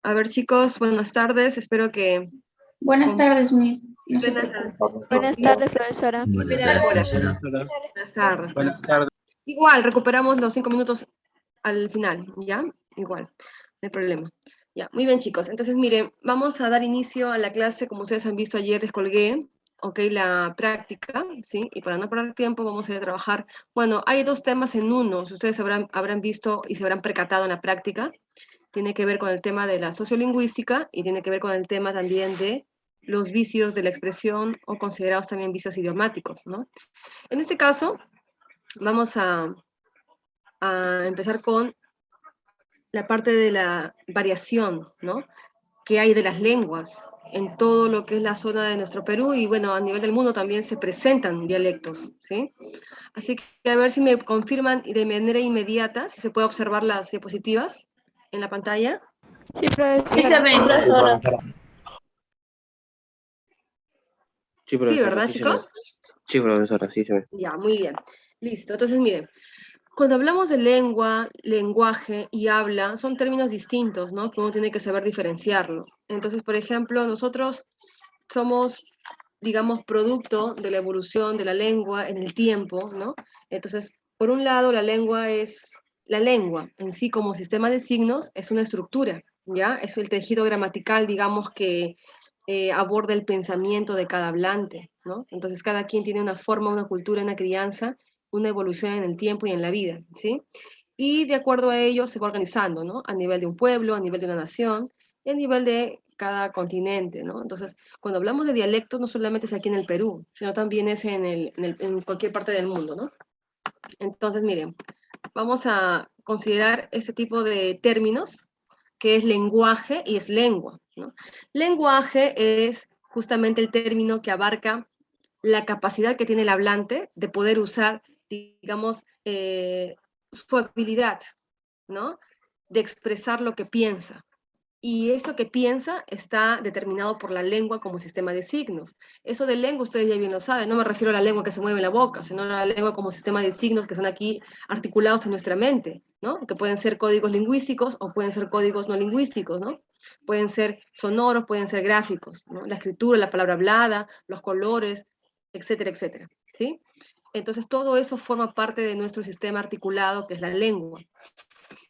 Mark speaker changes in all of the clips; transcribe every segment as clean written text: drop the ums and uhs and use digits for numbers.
Speaker 1: A ver, chicos, buenas tardes. Espero que
Speaker 2: Buenas
Speaker 1: con
Speaker 2: tardes, Miss. No se
Speaker 1: buenas
Speaker 2: preocupe.
Speaker 3: Buenas
Speaker 1: bien,
Speaker 3: tardes, profesora.
Speaker 4: Buenas
Speaker 1: primera
Speaker 4: tardes,
Speaker 1: hora.
Speaker 4: profesora.
Speaker 1: Buenas tardes.
Speaker 4: Buenas tardes.
Speaker 1: Igual, recuperamos los 5 minutos al final, ¿ya? Igual, no hay problema. Ya, muy bien, chicos. Entonces, miren, vamos a dar inicio a la clase. Como ustedes han visto ayer, les colgué, ok, la práctica, ¿sí? Y para no perder tiempo, vamos a ir a trabajar. Bueno, hay dos temas en uno. Si ustedes habrán visto y se habrán percatado en la práctica. Tiene que ver con el tema de la sociolingüística y tiene que ver con el tema también de los vicios de la expresión o considerados también vicios idiomáticos, ¿no? En este caso, vamos a empezar con la parte de la variación, ¿no? Que hay de las lenguas en todo lo que es la zona de nuestro Perú y bueno, a nivel del mundo también se presentan dialectos, ¿sí? Así que a ver si me confirman de manera inmediata, si se puede observar las diapositivas en la pantalla.
Speaker 3: Sí,
Speaker 2: Sí se
Speaker 3: profesora.
Speaker 2: ven.
Speaker 4: Sí,
Speaker 1: Sí,
Speaker 4: profesora,
Speaker 1: ¿verdad,
Speaker 4: sí se ve.
Speaker 1: chicos?
Speaker 4: Sí, profesora, sí se ve.
Speaker 1: Ya, muy bien. Listo. Entonces, miren, cuando hablamos de lengua, lenguaje y habla, son términos distintos, ¿no? Que uno tiene que saber diferenciarlo. Entonces, por ejemplo, nosotros somos, digamos, producto de la evolución de la lengua en el tiempo, ¿no? Entonces, por un lado, la lengua en sí como sistema de signos es una estructura, ¿ya? Es el tejido gramatical, digamos, que aborda el pensamiento de cada hablante, ¿no? Entonces, cada quien tiene una forma, una cultura, una crianza, una evolución en el tiempo y en la vida, ¿sí? Y de acuerdo a ello se va organizando, ¿no? A nivel de un pueblo, a nivel de una nación, y a nivel de cada continente, ¿no? Entonces, cuando hablamos de dialectos, no solamente es aquí en el Perú, sino también es en cualquier parte del mundo, ¿no? Entonces, miren, vamos a considerar este tipo de términos, que es lenguaje y es lengua, ¿no? Lenguaje es justamente el término que abarca la capacidad que tiene el hablante de poder usar, digamos, su habilidad, ¿no? De expresar lo que piensa, y eso que piensa está determinado por la lengua como sistema de signos. Eso de lengua ustedes ya bien lo saben, no me refiero a la lengua que se mueve en la boca, sino a la lengua como sistema de signos que están aquí articulados en nuestra mente, ¿no? Que pueden ser códigos lingüísticos o pueden ser códigos no lingüísticos, ¿no? Pueden ser sonoros, pueden ser gráficos, ¿no? La escritura, la palabra hablada, los colores, etcétera, etcétera, ¿sí? Entonces todo eso forma parte de nuestro sistema articulado que es la lengua.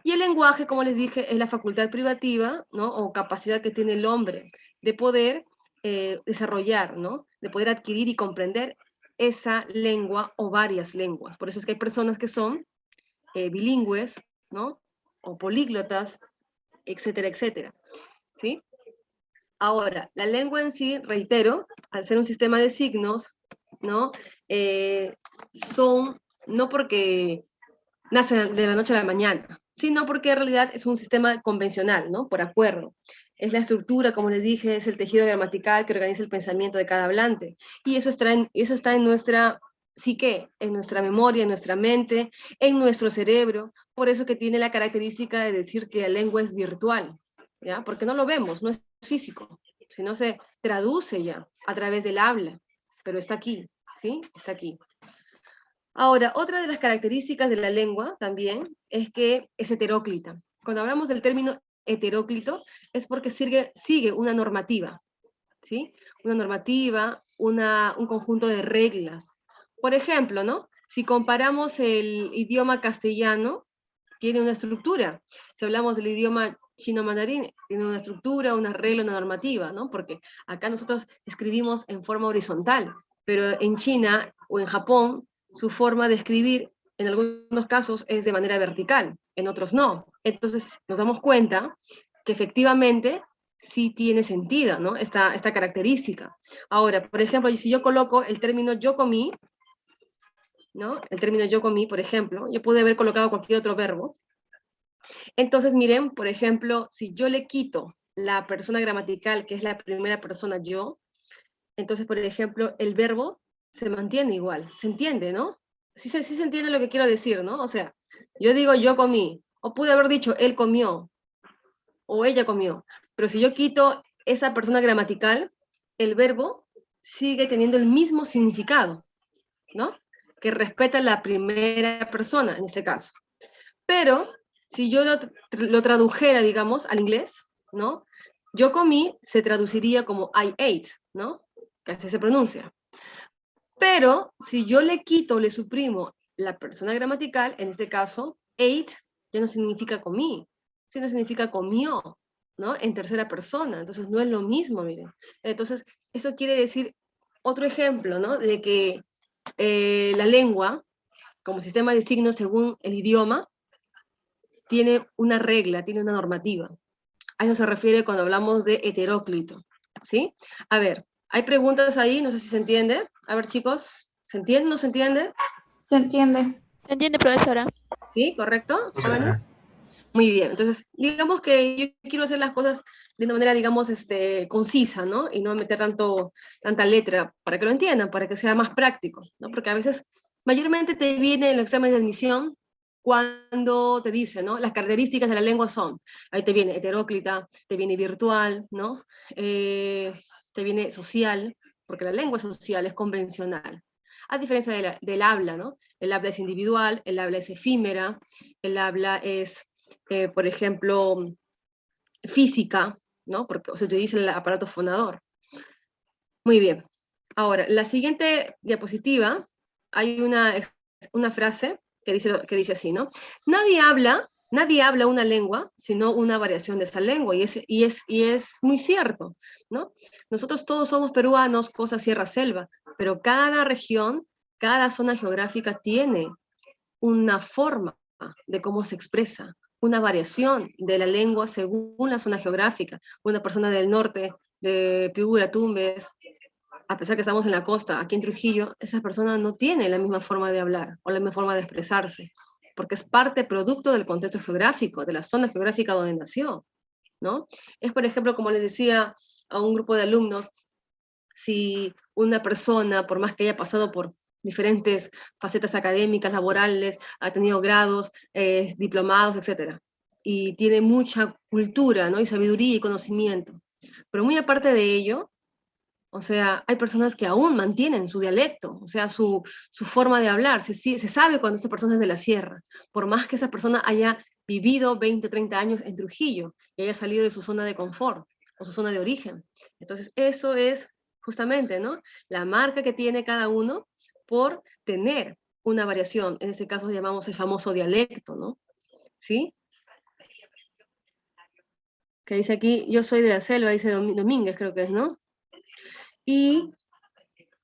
Speaker 1: Y el lenguaje, como les dije, es la facultad privativa, ¿no? O capacidad que tiene el hombre de poder desarrollar, ¿no? De poder adquirir y comprender esa lengua o varias lenguas. Por eso es que hay personas que son bilingües, ¿no? O políglotas, etcétera, etcétera, ¿sí? Ahora, la lengua en sí, reitero, al ser un sistema de signos, ¿no? Son, no porque nace de la noche a la mañana, sino porque en realidad es un sistema convencional, ¿no? Por acuerdo. Es la estructura, como les dije, es el tejido gramatical que organiza el pensamiento de cada hablante. Y eso está en nuestra psique, en nuestra memoria, en nuestra mente, en nuestro cerebro. Por eso que tiene la característica de decir que la lengua es virtual, ¿ya? Porque no lo vemos, no es físico, sino se traduce ya a través del habla, pero está aquí, ¿sí? Está aquí. Ahora, otra de las características de la lengua también es que es heteróclita. Cuando hablamos del término heteróclito es porque sigue una normativa, ¿sí? Una normativa, un conjunto de reglas. Por ejemplo, ¿no? Si comparamos el idioma castellano, tiene una estructura. Si hablamos del idioma chino mandarín, tiene una estructura, una regla, una normativa, ¿no? Porque acá nosotros escribimos en forma horizontal, pero en China o en Japón, su forma de escribir en algunos casos es de manera vertical, en otros no. Entonces nos damos cuenta que efectivamente sí tiene sentido, ¿no? Esta característica. Ahora, por ejemplo, si yo coloco el término yo comí, ¿no? El término yo comí, por ejemplo, yo pude haber colocado cualquier otro verbo. Entonces, miren, por ejemplo, si yo le quito la persona gramatical, que es la primera persona yo, entonces, por ejemplo, el verbo se mantiene igual, se entiende, ¿no? Sí se entiende lo que quiero decir, ¿no? O sea, yo digo yo comí, o pude haber dicho él comió, o ella comió, pero si yo quito esa persona gramatical, el verbo sigue teniendo el mismo significado, ¿no? Que respeta la primera persona en este caso. Pero si yo lo tradujera, digamos, al inglés, ¿no? Yo comí se traduciría como I ate, ¿no? Que así se pronuncia. Pero si yo le quito, le suprimo la persona gramatical, en este caso, ate ya no significa comí, sino significa comió, ¿no? En tercera persona. Entonces no es lo mismo, miren. Entonces, eso quiere decir otro ejemplo, ¿no? De que la lengua, como sistema de signos según el idioma, tiene una regla, tiene una normativa. A eso se refiere cuando hablamos de heteróclito, ¿sí? A ver, hay preguntas ahí, no sé si se entiende. A ver, chicos, ¿se entiende o no se entiende?
Speaker 2: ¿Se entiende?
Speaker 3: ¿Se entiende, profesora?
Speaker 1: ¿Sí? ¿Correcto,
Speaker 4: Profesora.
Speaker 1: jóvenes? Muy bien, entonces, digamos que yo quiero hacer las cosas de una manera, digamos, concisa, ¿no? Y no meter tanta letra para que lo entiendan, para que sea más práctico, ¿no? Porque a veces, mayormente te viene el examen de admisión cuando te dice, ¿no? Las características de la lengua son, ahí te viene heteróclita, te viene virtual, ¿no? Te viene social, porque la lengua es social, es convencional. A diferencia del habla, ¿no? El habla es individual, el habla es efímera, el habla es por ejemplo, física, ¿no? Porque se utiliza el aparato fonador. Muy bien. Ahora, la siguiente diapositiva, hay una frase que dice así, ¿no? Nadie habla una lengua, sino una variación de esa lengua, y es muy cierto, ¿no? Nosotros todos somos peruanos, costa, sierra, selva, pero cada región, cada zona geográfica tiene una forma de cómo se expresa, una variación de la lengua según la zona geográfica. Una persona del norte, de Piura, Tumbes, a pesar que estamos en la costa, aquí en Trujillo, esa persona no tiene la misma forma de hablar o la misma forma de expresarse, porque es parte, producto del contexto geográfico, de la zona geográfica donde nació, ¿no? Es, por ejemplo, como les decía a un grupo de alumnos, si una persona, por más que haya pasado por diferentes facetas académicas, laborales, ha tenido grados, diplomados, etcétera, y tiene mucha cultura, ¿no? Y sabiduría y conocimiento. Pero muy aparte de ello, o sea, hay personas que aún mantienen su dialecto, o sea, su forma de hablar. Se sabe cuando esa persona es de la sierra, por más que esa persona haya vivido 20, 30 años en Trujillo y haya salido de su zona de confort o su zona de origen. Entonces, eso es justamente, ¿no? La marca que tiene cada uno por tener una variación. En este caso llamamos el famoso dialecto, ¿no? ¿Sí? Que dice aquí, yo soy de la selva, dice Domínguez, creo que es, ¿no? Y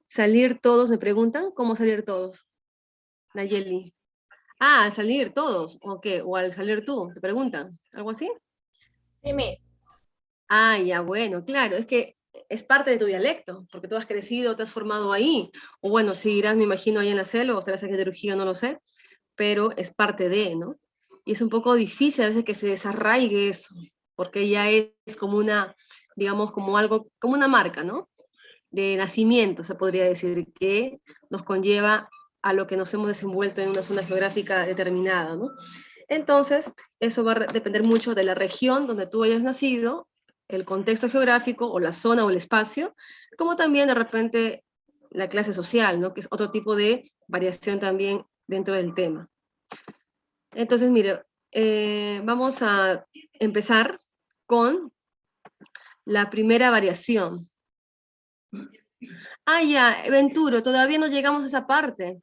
Speaker 1: salir todos, me preguntan, ¿cómo salir todos? Nayeli. Ah, al salir todos, ¿o qué? O al salir tú, te preguntan, ¿algo así?
Speaker 3: Sí, Miss.
Speaker 1: Ah, ya, bueno, claro, es que es parte de tu dialecto, porque tú has crecido, te has formado ahí, o bueno, seguirás, me imagino, ahí en la selva, o serás aquí de Trujillo, no lo sé, pero es parte de, ¿no? Y es un poco difícil a veces que se desarraigue eso, porque ya es como una, digamos, como algo, como una marca, ¿no? De nacimiento, se podría decir, que nos conlleva a lo que nos hemos desenvuelto en una zona geográfica determinada, ¿no? Entonces, eso va a depender mucho de la región donde tú hayas nacido, el contexto geográfico o la zona o el espacio, como también de repente la clase social, ¿no? Que es otro tipo de variación también dentro del tema. Entonces, mire, vamos a empezar con la primera variación. Ah, ya, Venturo, todavía no llegamos a esa parte.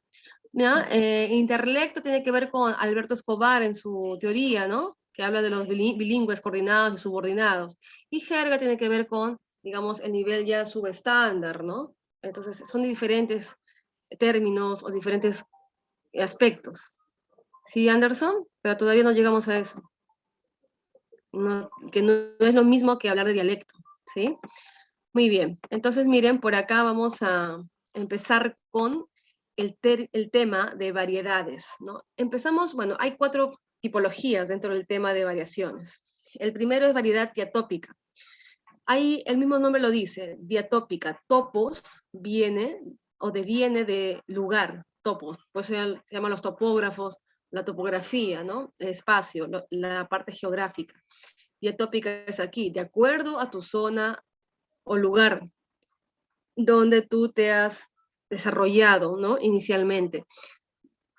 Speaker 1: ¿Ya? Interlecto tiene que ver con Alberto Escobar en su teoría, ¿no? Que habla de los bilingües coordinados y subordinados. Y jerga tiene que ver con, digamos, el nivel ya subestándar, ¿no? Entonces, son diferentes términos o diferentes aspectos. ¿Sí, Anderson? Pero todavía no llegamos a eso. No, que no es lo mismo que hablar de dialecto, ¿sí? Muy bien, entonces miren, por acá vamos a empezar con el tema de variedades, ¿no? Empezamos, bueno, hay 4 tipologías dentro del tema de variaciones. El primero es variedad diatópica. Ahí el mismo nombre lo dice, diatópica. Topos viene o deviene de lugar, topos, pues se llaman los topógrafos, la topografía, ¿no? El espacio, la parte geográfica. Diatópica es aquí, de acuerdo a tu zona o lugar donde tú te has desarrollado, ¿no? Inicialmente.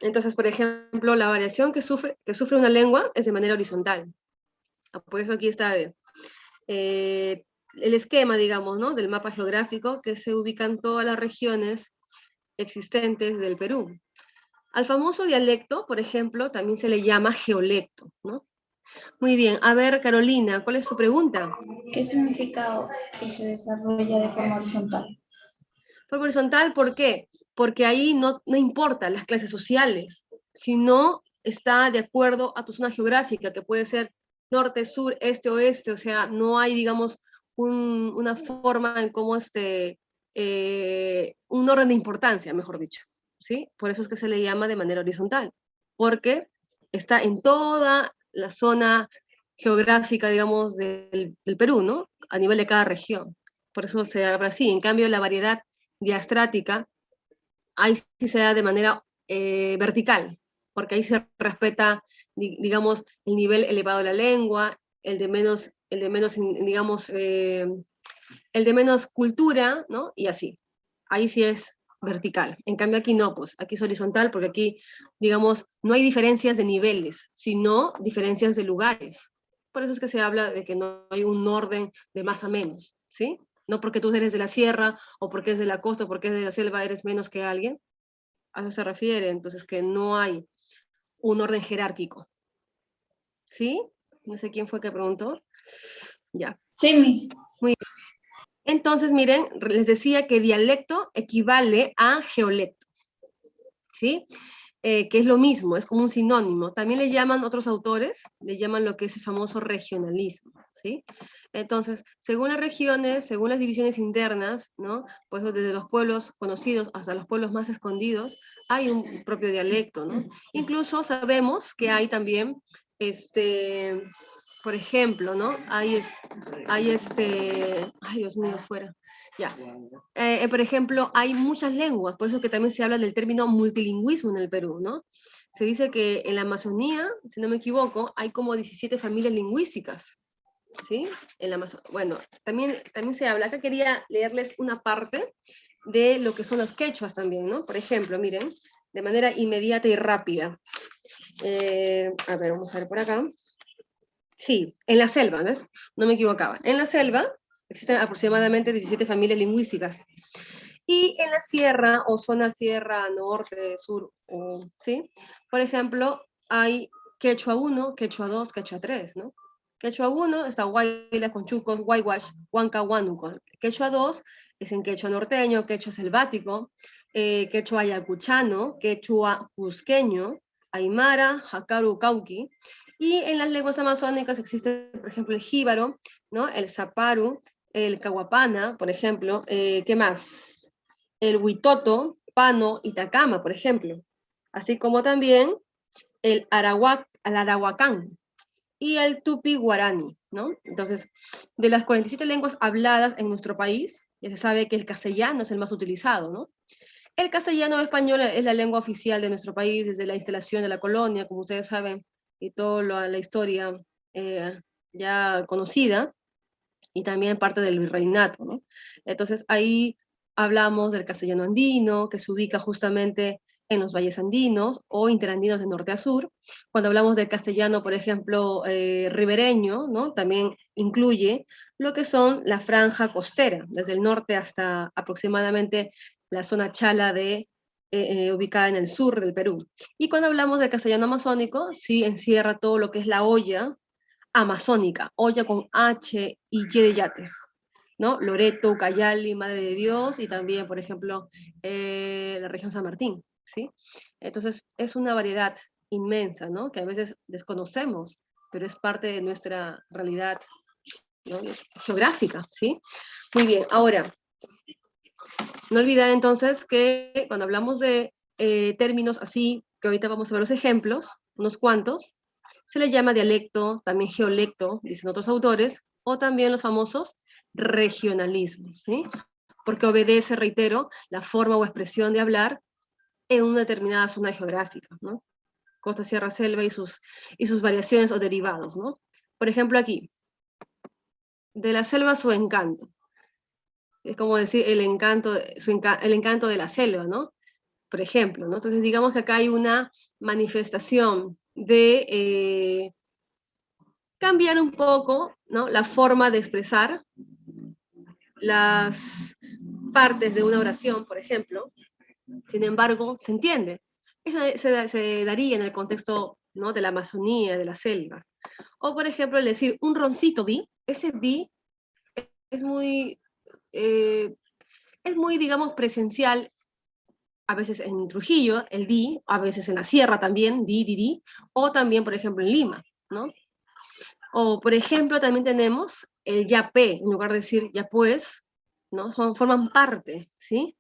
Speaker 1: Entonces, por ejemplo, la variación que sufre una lengua es de manera horizontal. Por eso aquí está el esquema, digamos, ¿no? Del mapa geográfico, que se ubican todas las regiones existentes del Perú. Al famoso dialecto, por ejemplo, también se le llama geolecto, ¿no? Muy bien, a ver, Carolina, ¿cuál es tu pregunta?
Speaker 2: ¿Qué significa y se desarrolla de forma horizontal?
Speaker 1: Forma horizontal, ¿por qué? Porque ahí no importan las clases sociales, sino está de acuerdo a tu zona geográfica, que puede ser norte, sur, este, oeste, o sea, no hay, digamos, una forma en cómo un orden de importancia, mejor dicho, ¿sí? Por eso es que se le llama de manera horizontal, porque está en toda la zona geográfica, digamos, del Perú, ¿no? A nivel de cada región. Por eso se habla así. En cambio, la variedad diastrática, ahí sí se da de manera vertical, porque ahí se respeta, digamos, el nivel elevado de la lengua, digamos, el de menos cultura, ¿no? Y así. Ahí sí es vertical. En cambio aquí no, pues aquí es horizontal porque aquí, digamos, no hay diferencias de niveles, sino diferencias de lugares. Por eso es que se habla de que no hay un orden de más a menos, ¿sí? No porque tú eres de la sierra, o porque es de la costa, o porque es de la selva, eres menos que alguien. A eso se refiere, entonces que no hay un orden jerárquico. ¿Sí? No sé quién fue que preguntó. Ya.
Speaker 2: Sí, Miss.
Speaker 1: Muy bien. Entonces, miren, les decía que dialecto equivale a geolecto, ¿sí? Que es lo mismo, es como un sinónimo. También le llaman otros autores, le llaman lo que es el famoso regionalismo, ¿sí? Entonces, según las regiones, según las divisiones internas, ¿no? Pues desde los pueblos conocidos hasta los pueblos más escondidos, hay un propio dialecto, ¿no? Incluso sabemos que hay también, por ejemplo, ¿no? Ay, Dios mío, fuera. Ya. Por ejemplo, hay muchas lenguas, por eso que también se habla del término multilingüismo en el Perú, ¿no? Se dice que en la Amazonía, si no me equivoco, hay como 17 familias lingüísticas, ¿sí? Bueno, también se habla, acá quería leerles una parte de lo que son las quechuas también, ¿no? Por ejemplo, miren, de manera inmediata y rápida. A ver, vamos a ver por acá. Sí, en la selva, ¿ves? No me equivocaba. En la selva existen aproximadamente 17 familias lingüísticas. Y en la sierra, o zona sierra, norte, sur, ¿sí? Por ejemplo, hay quechua 1, quechua 2, quechua 3, ¿no? Quechua 1 está Huayla, Conchucos, Huayhuash, Huanca, Huánuco. Quechua 2 es en quechua norteño, quechua selvático, quechua ayacuchano, quechua cusqueño, aymara, jacaru, cauqui. Y en las lenguas amazónicas existe, por ejemplo, el jíbaro, ¿no? El zaparu, el cahuapana, por ejemplo. ¿Qué más? El huitoto, pano y tacama, por ejemplo. Así como también el arahuacán y el tupi guaraní, ¿no? Entonces, de las 47 lenguas habladas en nuestro país, ya se sabe que el castellano es el más utilizado, ¿no? El castellano español es la lengua oficial de nuestro país desde la instalación de la colonia, como ustedes saben, y toda la historia eh, ya conocida, y también parte del virreinato, ¿no? Entonces ahí hablamos del castellano andino, que se ubica justamente en los valles andinos o interandinos de norte a sur. Cuando hablamos del castellano, por ejemplo, ribereño, ¿no? También incluye lo que son la franja costera, desde el norte hasta aproximadamente la zona chala ubicada en el sur del Perú. Y cuando hablamos del castellano amazónico, sí encierra todo lo que es la olla amazónica, olla con H y Y de yate, ¿no? Loreto, Ucayali, Madre de Dios, y también, por ejemplo, la región San Martín, ¿sí? Entonces, es una variedad inmensa, ¿no? Que a veces desconocemos, pero es parte de nuestra realidad, ¿no? Geográfica, ¿sí? Muy bien, ahora, no olvidar entonces que cuando hablamos de términos así, que ahorita vamos a ver los ejemplos, unos cuantos, se le llama dialecto, también geolecto, dicen otros autores, o también los famosos regionalismos, ¿sí? Porque obedece, reitero, la forma o expresión de hablar en una determinada zona geográfica, ¿no? Costa, sierra, selva y sus variaciones o derivados, ¿no? Por ejemplo, aquí, de la selva su encanto. Es como decir el encanto, el encanto de la selva, ¿no? Por ejemplo, ¿no? Entonces digamos que acá hay una manifestación cambiar un poco, ¿no?, la forma de expresar las partes de una oración, por ejemplo. Sin embargo, se entiende. Eso se daría en el contexto, ¿no?, de la Amazonía, de la selva. O, por ejemplo, el decir un roncito di, ese di es muy, digamos, presencial, a veces en Trujillo, el di, a veces en la sierra también, di, o también, por ejemplo, en Lima, ¿no? O, por ejemplo, también tenemos el ya pe, en lugar de decir ya pues, ¿no? Forman parte, ¿sí?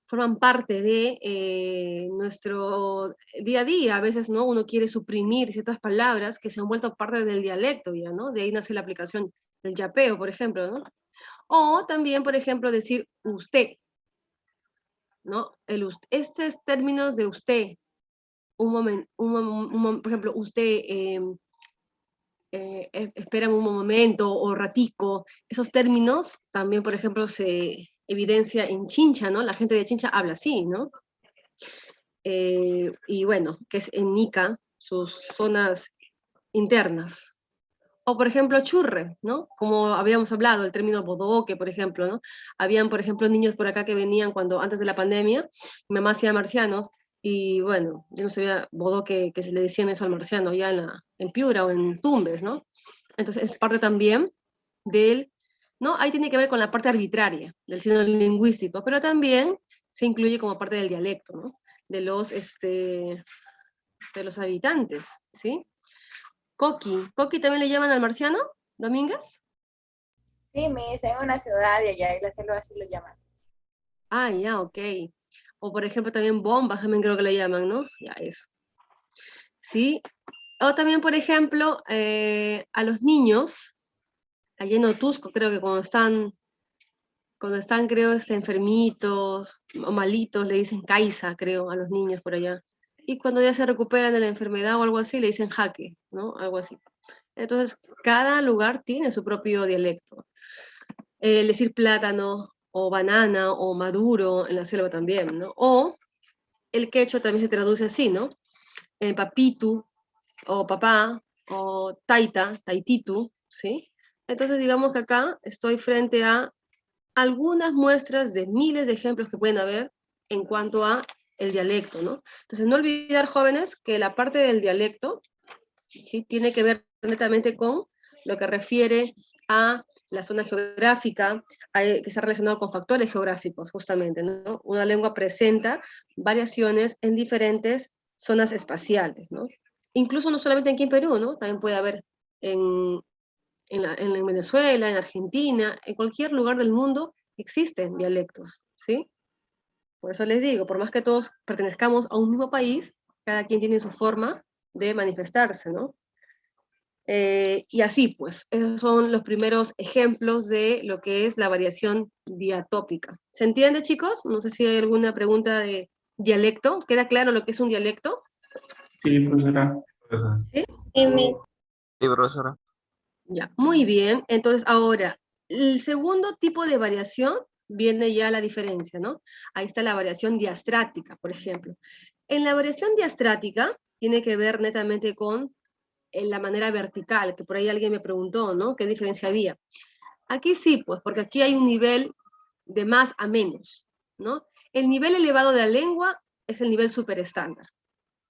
Speaker 1: Forman parte de nuestro día a día. A veces, ¿no?, uno quiere suprimir ciertas palabras que se han vuelto parte del dialecto ya, ¿no? De ahí nace la aplicación del yapeo, por ejemplo, ¿no? O también, por ejemplo, decir usted, ¿no? Estos términos de usted, un momento, por ejemplo, usted, espérame un momento o ratico, esos términos también, por ejemplo, se evidencia en Chincha, ¿no? La gente de Chincha habla así, ¿no? Y bueno, que es en Nica, sus zonas internas. O, por ejemplo, churre, ¿no? Como habíamos hablado, el término bodoque, por ejemplo, ¿no? Habían, por ejemplo, niños por acá que venían antes de la pandemia, mi mamá hacía marcianos, y bueno, yo no sabía bodoque, que se le decían eso al marciano, ya en Piura o en Tumbes, ¿no? Entonces, es parte también del, ¿no? Ahí tiene que ver con la parte arbitraria del signo lingüístico, pero también se incluye como parte del dialecto, ¿no? De los habitantes, ¿sí? ¿Coqui también le llaman al marciano, Domínguez?
Speaker 3: Sí, Miss, en una ciudad de allá, en la selva así lo llaman.
Speaker 1: Ah, ya, ok. O por ejemplo también bombas, también creo que le llaman, ¿no? Ya, eso. ¿Sí? O también, por ejemplo, a los niños, allá en Otusco, creo que cuando están, creo, enfermitos o malitos, le dicen caiza, creo, a los niños por allá. Y cuando ya se recuperan de la enfermedad o algo así, le dicen jaque, ¿no? Algo así. Entonces, cada lugar tiene su propio dialecto. Decir plátano o banana o maduro en la selva también, ¿no? O el quechua también se traduce así, ¿no? Papitu o papá o taita, taititu, ¿sí? Entonces digamos que acá estoy frente a algunas muestras de miles de ejemplos que pueden haber en cuanto a el dialecto, ¿no? Entonces no olvidar, jóvenes, que la parte del dialecto, ¿sí?, tiene que ver netamente con lo que refiere a la zona geográfica, que está relacionado con factores geográficos, justamente, ¿no? Una lengua presenta variaciones en diferentes zonas espaciales, ¿no? Incluso no solamente aquí en Perú, ¿no? También puede haber en Venezuela, en Argentina, en cualquier lugar del mundo existen dialectos, ¿sí? Por eso les digo, por más que todos pertenezcamos a un mismo país, cada quien tiene su forma de manifestarse, ¿no? Y así, pues, esos son los primeros ejemplos de lo que es la variación diatópica. ¿Se entiende, chicos? No sé si hay alguna pregunta de dialecto. ¿Queda claro lo que es un dialecto?
Speaker 5: Sí, profesora.
Speaker 1: ¿Sí?
Speaker 2: Sí, Miss.
Speaker 4: Sí, profesora.
Speaker 1: Ya, muy bien. Entonces, ahora, el segundo tipo de variación viene ya la diferencia, ¿no? Ahí está la variación diastrática, por ejemplo. En la variación diastrática tiene que ver netamente con en la manera vertical, que por ahí alguien me preguntó, ¿no? ¿Qué diferencia había? Aquí sí, pues, porque aquí hay un nivel de más a menos, ¿no? El nivel elevado de la lengua es el nivel superestándar.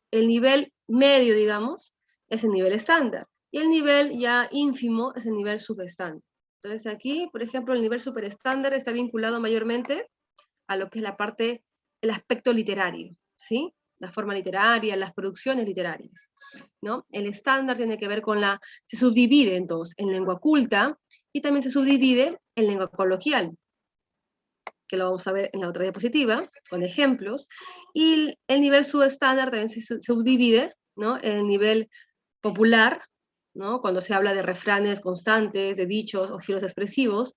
Speaker 1: El nivel medio, digamos, es el nivel estándar. Y el nivel ya ínfimo es el nivel subestándar. Entonces aquí, por ejemplo, el nivel superestándar está vinculado mayormente a lo que es la parte, el aspecto literario, ¿sí? La forma literaria, las producciones literarias, ¿no? El estándar tiene que ver con se subdivide en dos, en lengua culta, y también se subdivide en lengua coloquial, que lo vamos a ver en la otra diapositiva, con ejemplos, y el nivel subestándar también se subdivide, ¿no?, en el nivel popular, ¿no?, cuando se habla de refranes constantes, de dichos o giros expresivos,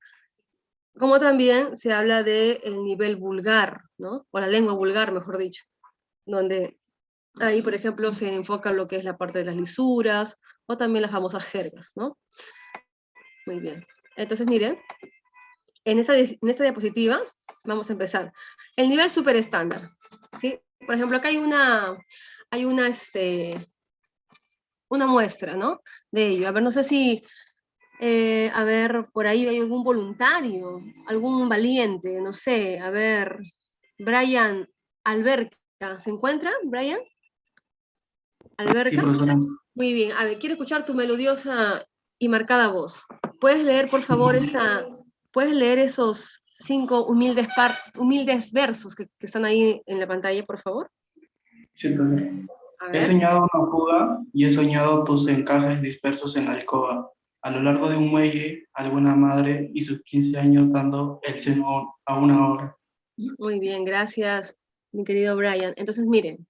Speaker 1: como también se habla del nivel vulgar, ¿no?, o la lengua vulgar, mejor dicho, donde ahí, por ejemplo, se enfoca lo que es la parte de las lisuras, o también las famosas jergas, ¿no? Muy bien. Entonces, miren, en esta diapositiva vamos a empezar. El nivel superestándar, ¿sí? Por ejemplo, acá hay una una muestra, ¿no? De ello. A ver, no sé si, a ver, por ahí hay algún voluntario, algún valiente, no sé, a ver, Brian Alberca, ¿se encuentra, Brian?
Speaker 5: Sí,
Speaker 1: Alberca.
Speaker 5: profesora.
Speaker 1: Muy bien, a ver, quiero escuchar tu melodiosa y marcada voz. ¿Puedes leer, por favor, puedes leer esos 5 humildes versos que están ahí en la pantalla, por favor?
Speaker 5: Sí, profesora.
Speaker 1: A
Speaker 5: He
Speaker 1: ver.
Speaker 5: soñado una fuga y he soñado tus encajes dispersos en la alcoba. A lo largo de un muelle, alguna madre y sus 15 años dando el seno a una hora.
Speaker 1: Muy bien, gracias, mi querido Brian. Entonces, miren,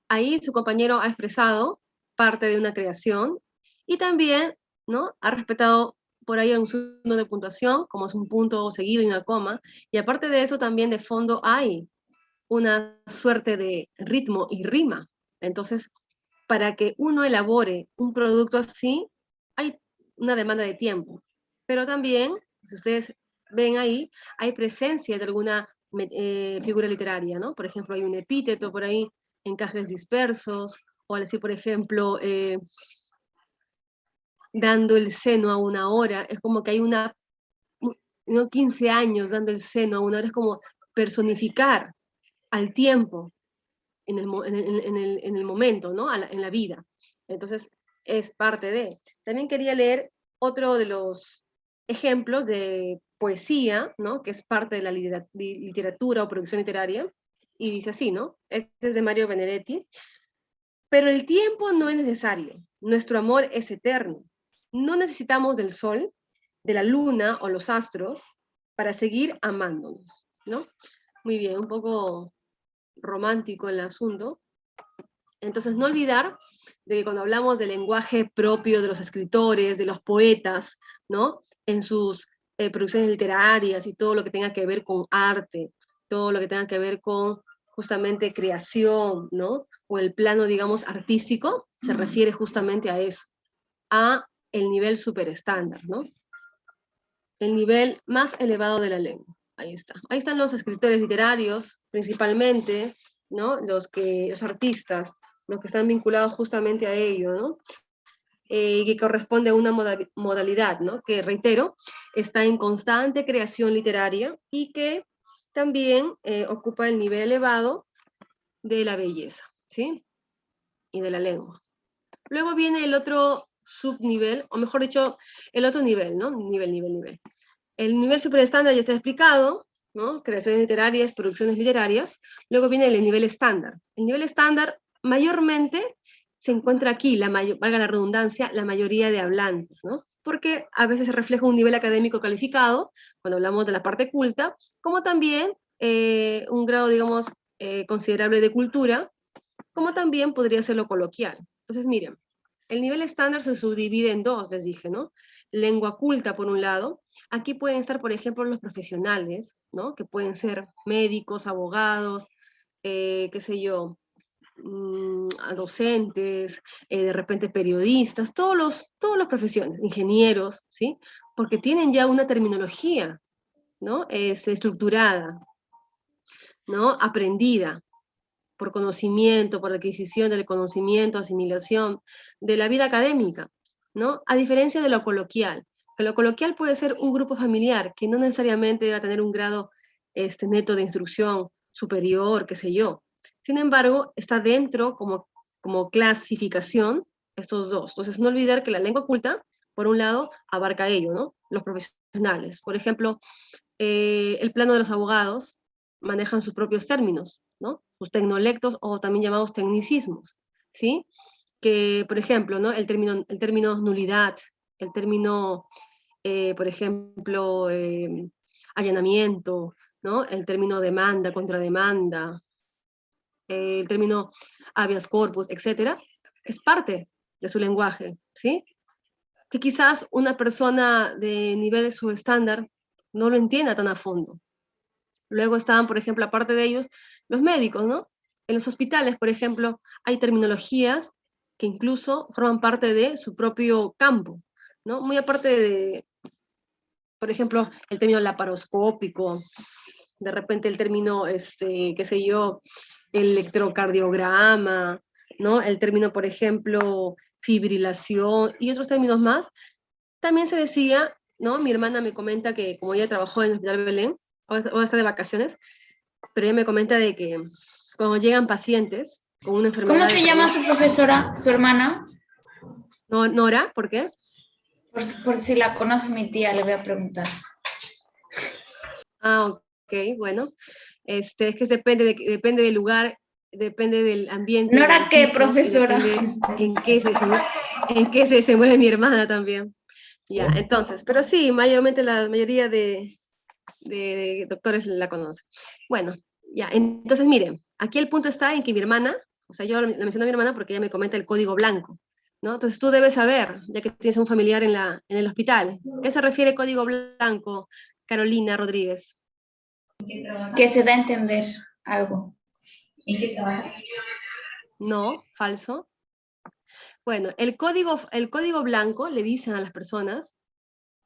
Speaker 1: ahí su compañero ha expresado parte de una creación y también, ¿no? Ha respetado por ahí un signo de puntuación, como es un punto seguido y una coma, y aparte de eso también de fondo hay una suerte de ritmo y rima. Entonces, para que uno elabore un producto así, hay una demanda de tiempo, pero también, si ustedes ven ahí, hay presencia de alguna figura literaria, ¿no? Por ejemplo, hay un epíteto por ahí, encajes dispersos, o al decir, por ejemplo, dando el seno a una hora, es como que hay ¿no? 15 años dando el seno a una hora, es como personificar al tiempo en el momento, ¿no? En la vida. Entonces, es parte de. También quería leer otro de los ejemplos de poesía, ¿no? Que es parte de la literatura o producción literaria, y dice así, ¿no? Este es de Mario Benedetti. Pero el tiempo no es necesario, nuestro amor es eterno. No necesitamos del sol, de la luna o los astros para seguir amándonos, ¿no? Muy bien, un poco romántico el asunto. Entonces, no olvidar de que cuando hablamos del lenguaje propio de los escritores, de los poetas, ¿no? En sus producciones literarias y todo lo que tenga que ver con arte, todo lo que tenga que ver con justamente creación, ¿no? O el plano, digamos, artístico, se refiere justamente a eso, a el nivel superestándar, ¿no? El nivel más elevado de la lengua. Ahí está. Ahí están los escritores literarios, principalmente, ¿no? Los artistas, los que están vinculados justamente a ello, ¿no? Que corresponde a una modalidad, ¿no? Que, reitero, está en constante creación literaria y que también ocupa el nivel elevado de la belleza, ¿sí? Y de la lengua. Luego viene el otro subnivel, o mejor dicho, el otro nivel, ¿no? Nivel. El nivel superestándar ya está explicado, ¿no? Creaciones literarias, producciones literarias. Luego viene el nivel estándar. El nivel estándar mayormente se encuentra aquí, valga la redundancia, la mayoría de hablantes, ¿no? Porque a veces se refleja un nivel académico calificado, cuando hablamos de la parte culta, como también un grado, digamos, considerable de cultura, como también podría ser lo coloquial. Entonces, miren, el nivel estándar se subdivide en dos, les dije, ¿no? Lengua culta, por un lado. Aquí pueden estar, por ejemplo, los profesionales, ¿no? Que pueden ser médicos, abogados, qué sé yo, docentes, de repente periodistas, todas las profesiones, ingenieros, ¿sí? Porque tienen ya una terminología, ¿no? Es estructurada, ¿no? Aprendida por conocimiento, por adquisición del conocimiento, asimilación de la vida académica, ¿no? A diferencia de lo coloquial, que lo coloquial puede ser un grupo familiar que no necesariamente va a tener un grado neto de instrucción superior, qué sé yo. Sin embargo, está dentro como clasificación estos dos. Entonces, no olvidar que la lengua culta, por un lado, abarca ello, ¿no? Los profesionales. Por ejemplo, el plano de los abogados manejan sus propios términos, ¿no? Sus tecnolectos o también llamados tecnicismos, ¿sí? Que, por ejemplo, ¿no? El término nulidad, el término, por ejemplo, allanamiento, ¿no? El término demanda, contrademanda, el término habeas corpus, etcétera, es parte de su lenguaje, ¿sí? Que quizás una persona de nivel subestándar no lo entienda tan a fondo. Luego estaban, por ejemplo, aparte de ellos, los médicos, ¿no? En los hospitales, por ejemplo, hay terminologías que incluso forman parte de su propio campo, ¿no? Muy aparte de, por ejemplo, el término laparoscópico, de repente el término, qué sé yo, electrocardiograma, ¿no? El término, por ejemplo, fibrilación y otros términos más, también se decía, ¿no? Mi hermana me comenta que como ella trabajó en el Hospital Belén, ahora está de vacaciones, pero ella me comenta de que cuando llegan pacientes con una enfermedad...
Speaker 2: ¿Cómo se llama su profesora, su hermana?
Speaker 1: No, Nora, ¿por qué?
Speaker 2: Por si la conoce mi tía, le voy a preguntar.
Speaker 1: Ah, ok, bueno. Es que depende del lugar, depende del ambiente.
Speaker 2: ¿Nora
Speaker 1: del
Speaker 2: qué,
Speaker 1: piso,
Speaker 2: profesora?
Speaker 1: y depende en qué se desenvuelve mi hermana también. Ya, entonces, pero sí, mayormente la mayoría de doctores la conocen. Bueno, ya, entonces miren, aquí el punto está en que mi hermana, o sea, yo le menciono a mi hermana porque ella me comenta el código blanco, ¿no? Entonces tú debes saber, ya que tienes un familiar en el hospital, ¿qué se refiere código blanco, Carolina Rodríguez?
Speaker 2: Que se da a entender algo.
Speaker 1: No, falso. Bueno, el código blanco le dicen a las personas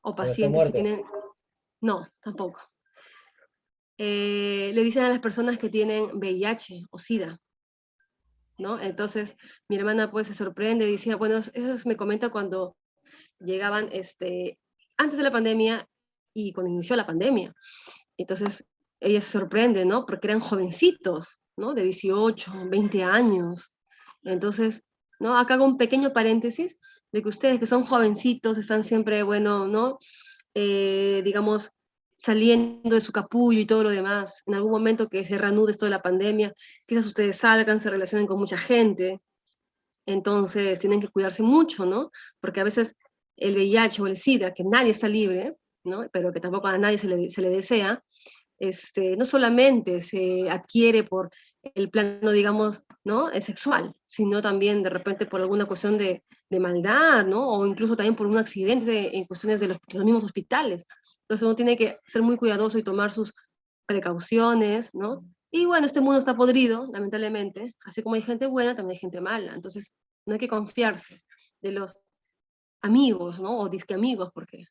Speaker 1: o
Speaker 6: Cuando está
Speaker 1: pacientes que
Speaker 6: muerto.
Speaker 1: tienen... No, tampoco. Le dicen a las personas que tienen VIH o SIDA, ¿no? Entonces, mi hermana pues se sorprende y decía, bueno, eso me comenta cuando llegaban antes de la pandemia y cuando inició la pandemia. Entonces, ella se sorprende, ¿no? Porque eran jovencitos, ¿no? De 18, 20 años. Entonces, ¿no? Acá hago un pequeño paréntesis de que ustedes que son jovencitos están siempre, bueno, ¿no? Digamos, saliendo de su capullo y todo lo demás. En algún momento que se reanude esto de la pandemia, quizás ustedes salgan, se relacionen con mucha gente. Entonces, tienen que cuidarse mucho, ¿no? Porque a veces el VIH o el SIDA, que nadie está libre, ¿no? Pero que tampoco a nadie se le desea, no solamente se adquiere por el plano, digamos, ¿no? Sexual, sino también de repente por alguna cuestión de maldad, ¿no? O incluso también por un accidente en cuestiones de los mismos hospitales. Entonces uno tiene que ser muy cuidadoso y tomar sus precauciones, ¿no? Y bueno, este mundo está podrido, lamentablemente, así como hay gente buena, también hay gente mala, entonces no hay que confiarse de los amigos, ¿no? O disque amigos, porque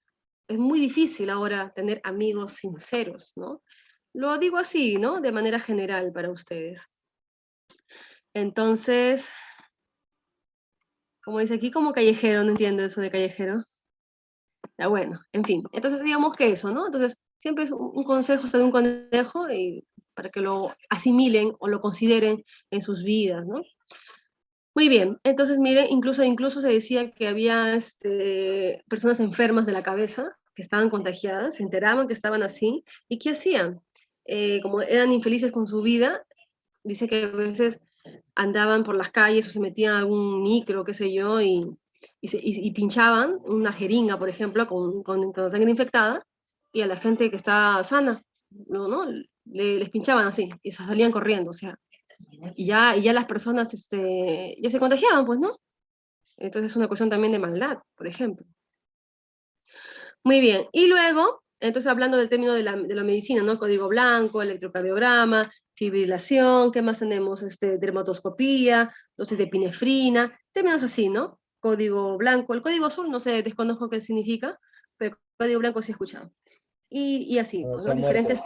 Speaker 1: es muy difícil ahora tener amigos sinceros, ¿no? Lo digo así, ¿no? De manera general para ustedes. Entonces, como dice aquí, como callejero, no entiendo eso de callejero. Ya bueno, en fin. Entonces, digamos que eso, ¿no? Entonces, siempre es un consejo, está de un conejo y para que lo asimilen o lo consideren en sus vidas, ¿no? Muy bien, entonces miren, incluso se decía que había personas enfermas de la cabeza que estaban contagiadas, se enteraban que estaban así, ¿y qué hacían? Como eran infelices con su vida, dice que a veces andaban por las calles o se metían a algún micro, qué sé yo, y pinchaban una jeringa, por ejemplo, con sangre infectada, y a la gente que está sana, ¿no? Les pinchaban así, y salían corriendo, o sea, y ya las personas ya se contagiaban, pues, ¿no? Entonces es una cuestión también de maldad, por ejemplo. Muy bien, y luego, entonces hablando del término de la medicina, ¿no? Código blanco, electrocardiograma, fibrilación, ¿qué más tenemos? Dermatoscopía, dosis de epinefrina, términos así, ¿no? Código blanco, el código azul, no sé, desconozco qué significa, pero el código blanco sí he escuchado. Y así,
Speaker 6: Cuando
Speaker 1: pues,
Speaker 6: está
Speaker 1: ¿no?
Speaker 6: muerto.
Speaker 1: Diferentes,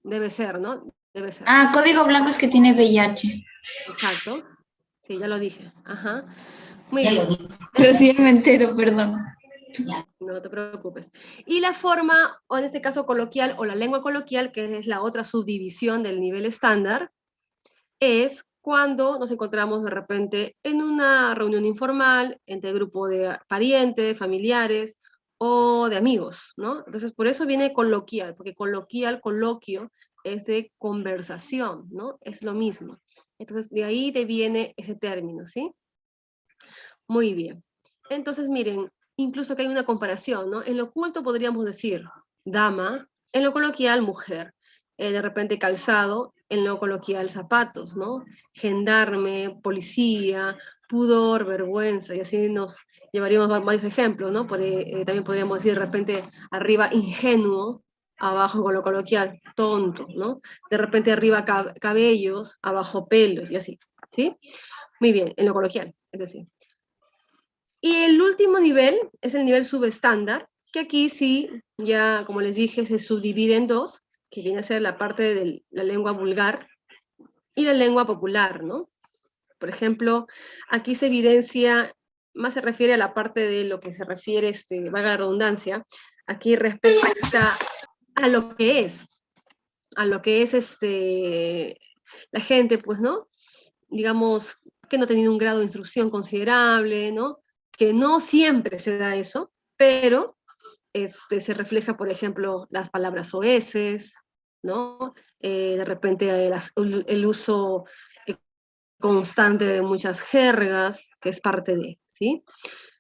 Speaker 1: debe ser, ¿no? Debe ser.
Speaker 2: Ah, código blanco es que tiene VIH.
Speaker 1: Exacto. Sí, ya lo dije. Ajá. Muy bien.
Speaker 2: Recién me entero, perdón.
Speaker 1: No te preocupes. Y la forma, o en este caso coloquial, o la lengua coloquial, que es la otra subdivisión del nivel estándar, es cuando nos encontramos de repente en una reunión informal entre grupo de parientes, familiares o de amigos, ¿no? Entonces, por eso viene coloquial, porque coloquial, coloquio, es de conversación, ¿no? Es lo mismo. Entonces, de ahí te viene ese término, ¿sí? Muy bien. Entonces, miren, incluso que hay una comparación, ¿no? En lo oculto podríamos decir dama, en lo coloquial mujer. De repente calzado, en lo coloquial zapatos, ¿no? Gendarme, policía, pudor, vergüenza, y así nos llevaríamos varios ejemplos, ¿no? También podríamos decir de repente arriba ingenuo, abajo con lo coloquial tonto, ¿no? De repente arriba cabellos, abajo pelos, y así, ¿sí? Muy bien, en lo coloquial, es decir. Y el último nivel es el nivel subestándar, que aquí sí, ya como les dije, se subdivide en dos, que viene a ser la parte de la lengua vulgar y la lengua popular, ¿no? Por ejemplo, aquí se evidencia más se refiere a la parte de lo que se refiere, valga la redundancia, aquí respecta a lo que es, la gente, pues, ¿no? Digamos, que no ha tenido un grado de instrucción considerable, ¿no? Que no siempre se da eso, pero se refleja, por ejemplo, las palabras oeses, ¿no? De repente el uso constante de muchas jergas, que es parte de, ¿sí?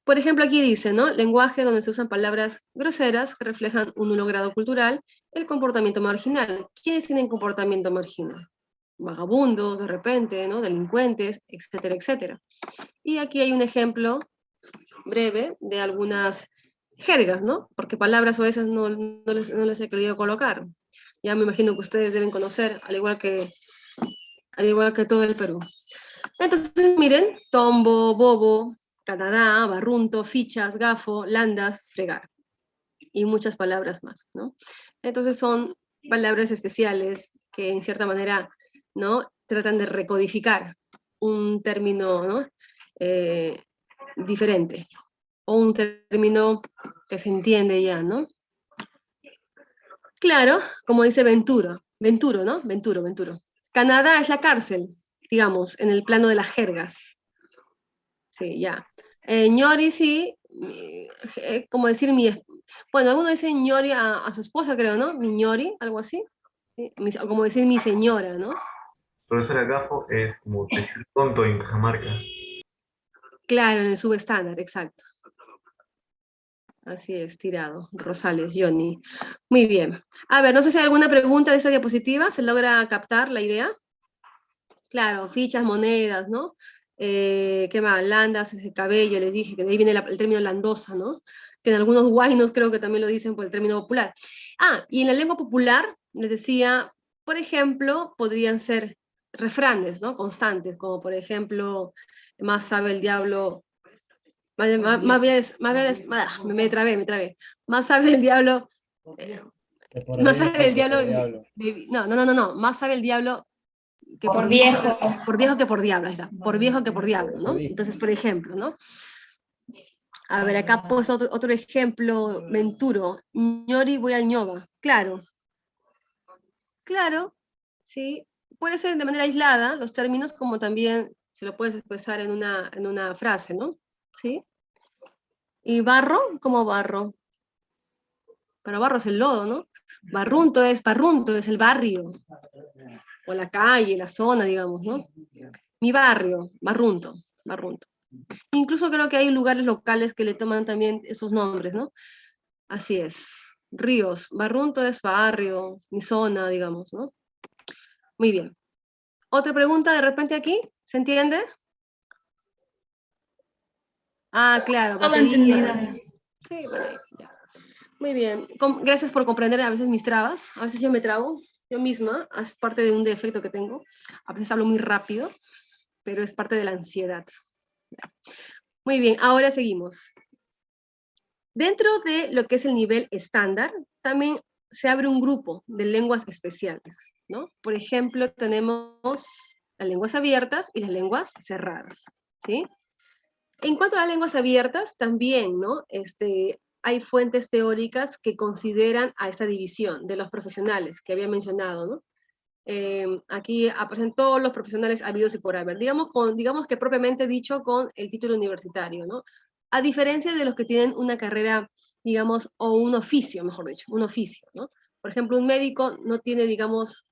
Speaker 1: Por ejemplo, aquí dice, ¿no? Lenguaje donde se usan palabras groseras que reflejan un nulo grado cultural, el comportamiento marginal. ¿Quiénes tienen comportamiento marginal? Vagabundos, de repente, ¿no? Delincuentes, etcétera, etcétera. Y aquí hay un ejemplo breve de algunas jergas, ¿no? Porque palabras o esas no les he querido colocar. Ya me imagino que ustedes deben conocer, al igual que todo el Perú. Entonces, miren, tombo, bobo, Canadá, barrunto, fichas, gafo, landas, fregar. Y muchas palabras más, ¿no? Entonces son palabras especiales que en cierta manera, ¿no? Tratan de recodificar un término, ¿no? Diferente, o un término que se entiende ya, ¿no? Claro, como dice Venturo, ¿no? Venturo. Canadá es la cárcel, digamos, en el plano de las jergas. Sí, ya. Ñori, sí, como decir bueno, algunos dicen ñori a su esposa, creo, ¿no? Mi ñori, algo así. ¿Sí? Como decir mi señora, ¿no?
Speaker 6: Profesora Gafo es como decir tonto en Cajamarca.
Speaker 1: Claro, en el subestándar, exacto. Así es, tirado. Rosales, Johnny. Muy bien. A ver, no sé si hay alguna pregunta de esta diapositiva. ¿Se logra captar la idea? Claro, fichas, monedas, ¿no? ¿Qué más? Landas, ese cabello, les dije, que de ahí viene el término landosa, ¿no? Que en algunos guainos creo que también lo dicen por el término popular. Ah, y en la lengua popular, les decía, por ejemplo, podrían ser refranes, ¿no? Constantes, como por ejemplo, más sabe el diablo, me trabé. Más sabe el diablo, más sabe el diablo, no, más sabe el diablo que
Speaker 2: Por viejo.
Speaker 1: por viejo que por diablo, ahí está, por viejo que por diablo, ¿no? Entonces, por ejemplo, ¿no? A ver, acá pues otro ejemplo, Menturo, ñori voy al ñoba, claro, sí, puede ser de manera aislada los términos, como también se lo puedes expresar en una frase, ¿no? ¿Sí? Y barro, como barro, pero barro es el lodo, ¿no? Barrunto es el barrio, o la calle, la zona, digamos, ¿no? Mi barrio, barrunto. Incluso creo que hay lugares locales que le toman también esos nombres, ¿no? Así es. Ríos, barrunto es barrio, mi zona, digamos, ¿no? Muy bien. ¿Otra pregunta de repente aquí? ¿Se entiende? Ah, claro,
Speaker 2: Todo
Speaker 1: batería.
Speaker 2: entendido.
Speaker 1: Sí, bueno, ya. Muy bien. Gracias por comprender a veces mis trabas. A veces yo me trabo, yo misma, es parte de un defecto que tengo. A veces hablo muy rápido, pero es parte de la ansiedad. Muy bien, ahora seguimos. Dentro de lo que es el nivel estándar, también se abre un grupo de lenguas especiales, ¿no? Por ejemplo, tenemos las lenguas abiertas y las lenguas cerradas, ¿sí? En cuanto a las lenguas abiertas, también, ¿no? Hay fuentes teóricas que consideran a esta división de los profesionales que había mencionado, ¿no? Aquí aparecen todos los profesionales habidos y por haber, digamos que propiamente dicho con el título universitario, ¿no? A diferencia de los que tienen una carrera, digamos, o un oficio, mejor dicho, un oficio, ¿no? Por ejemplo, un médico no tiene, digamos,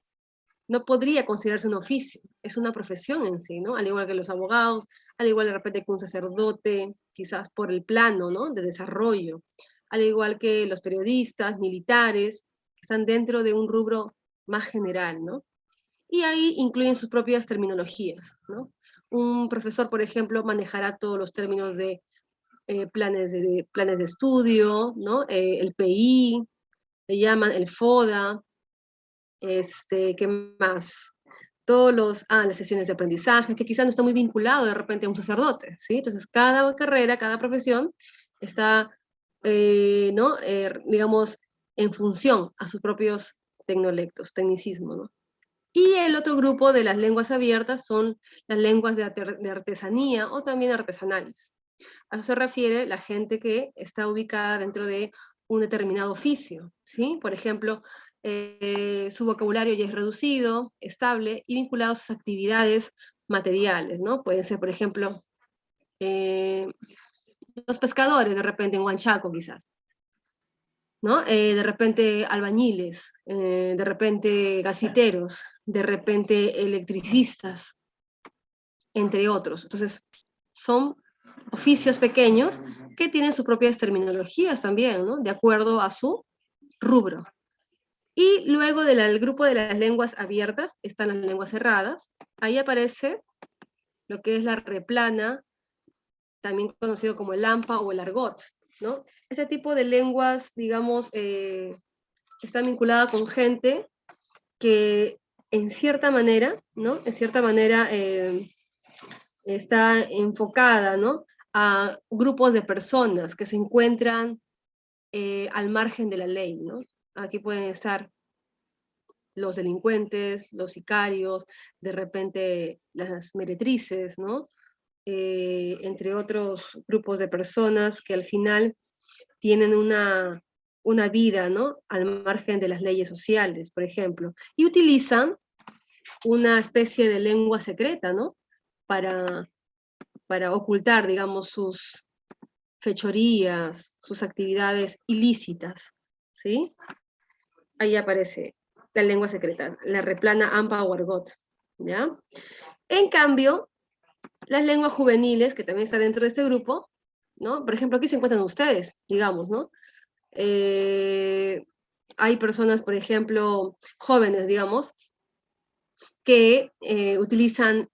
Speaker 1: no podría considerarse un oficio, es una profesión en sí, ¿no? Al igual que los abogados, al igual de repente que un sacerdote, quizás por el plano, ¿no? De desarrollo, al igual que los periodistas, militares, que están dentro de un rubro más general, ¿no? Y ahí incluyen sus propias terminologías, ¿no? Un profesor, por ejemplo, manejará todos los términos de planes de estudio, ¿no? El PI, le llaman el FODA, ¿qué más? Las sesiones de aprendizaje, que quizás no está muy vinculado de repente a un sacerdote, ¿sí? Entonces, cada carrera, cada profesión está, ¿no? Digamos, en función a sus propios tecnicismos, ¿no? Y el otro grupo de las lenguas abiertas son las lenguas de artesanía o también artesanales, A eso se refiere la gente que está ubicada dentro de un determinado oficio, ¿sí? Por ejemplo, su vocabulario ya es reducido, estable y vinculado a sus actividades materiales, ¿no? Pueden ser, por ejemplo, los pescadores, de repente en Huanchaco quizás, ¿no? De repente albañiles, de repente gasiteros, de repente electricistas, entre otros. Entonces, son oficios pequeños que tienen sus propias terminologías también, ¿no? De acuerdo a su rubro. Y luego del grupo de las lenguas abiertas están las lenguas cerradas. Ahí aparece lo que es la replana, también conocido como el AMPA o el argot, ¿no? Ese tipo de lenguas, digamos, está vinculada con gente que en cierta manera, ¿no? En cierta manera está enfocada, ¿no? A grupos de personas que se encuentran al margen de la ley, ¿no? Aquí pueden estar los delincuentes, los sicarios, de repente las meretrices, ¿no? Entre otros grupos de personas que al final tienen una vida, ¿no? Al margen de las leyes sociales, por ejemplo, y utilizan una especie de lengua secreta, ¿no? Para ocultar, digamos, sus fechorías, sus actividades ilícitas, ¿sí? Ahí aparece la lengua secreta, la replana AMPA o argot, ¿ya? En cambio, las lenguas juveniles, que también están dentro de este grupo, ¿no? Por ejemplo, aquí se encuentran ustedes, digamos, ¿no? Hay personas, por ejemplo, jóvenes, digamos, que utilizan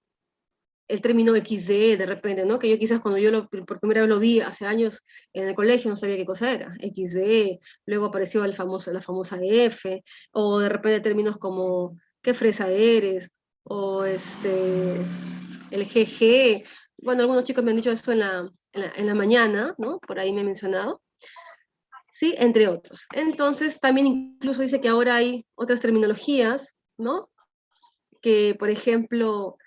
Speaker 1: el término XDE de repente, ¿no? Que yo quizás cuando por primera vez lo vi hace años en el colegio no sabía qué cosa era, XDE, luego apareció la famosa F, o de repente términos como qué fresa eres, o el GG, bueno, algunos chicos me han dicho esto en la mañana, ¿no? Por ahí me han mencionado, ¿sí? Entre otros. Entonces, también incluso dice que ahora hay otras terminologías, ¿no? Que, por ejemplo,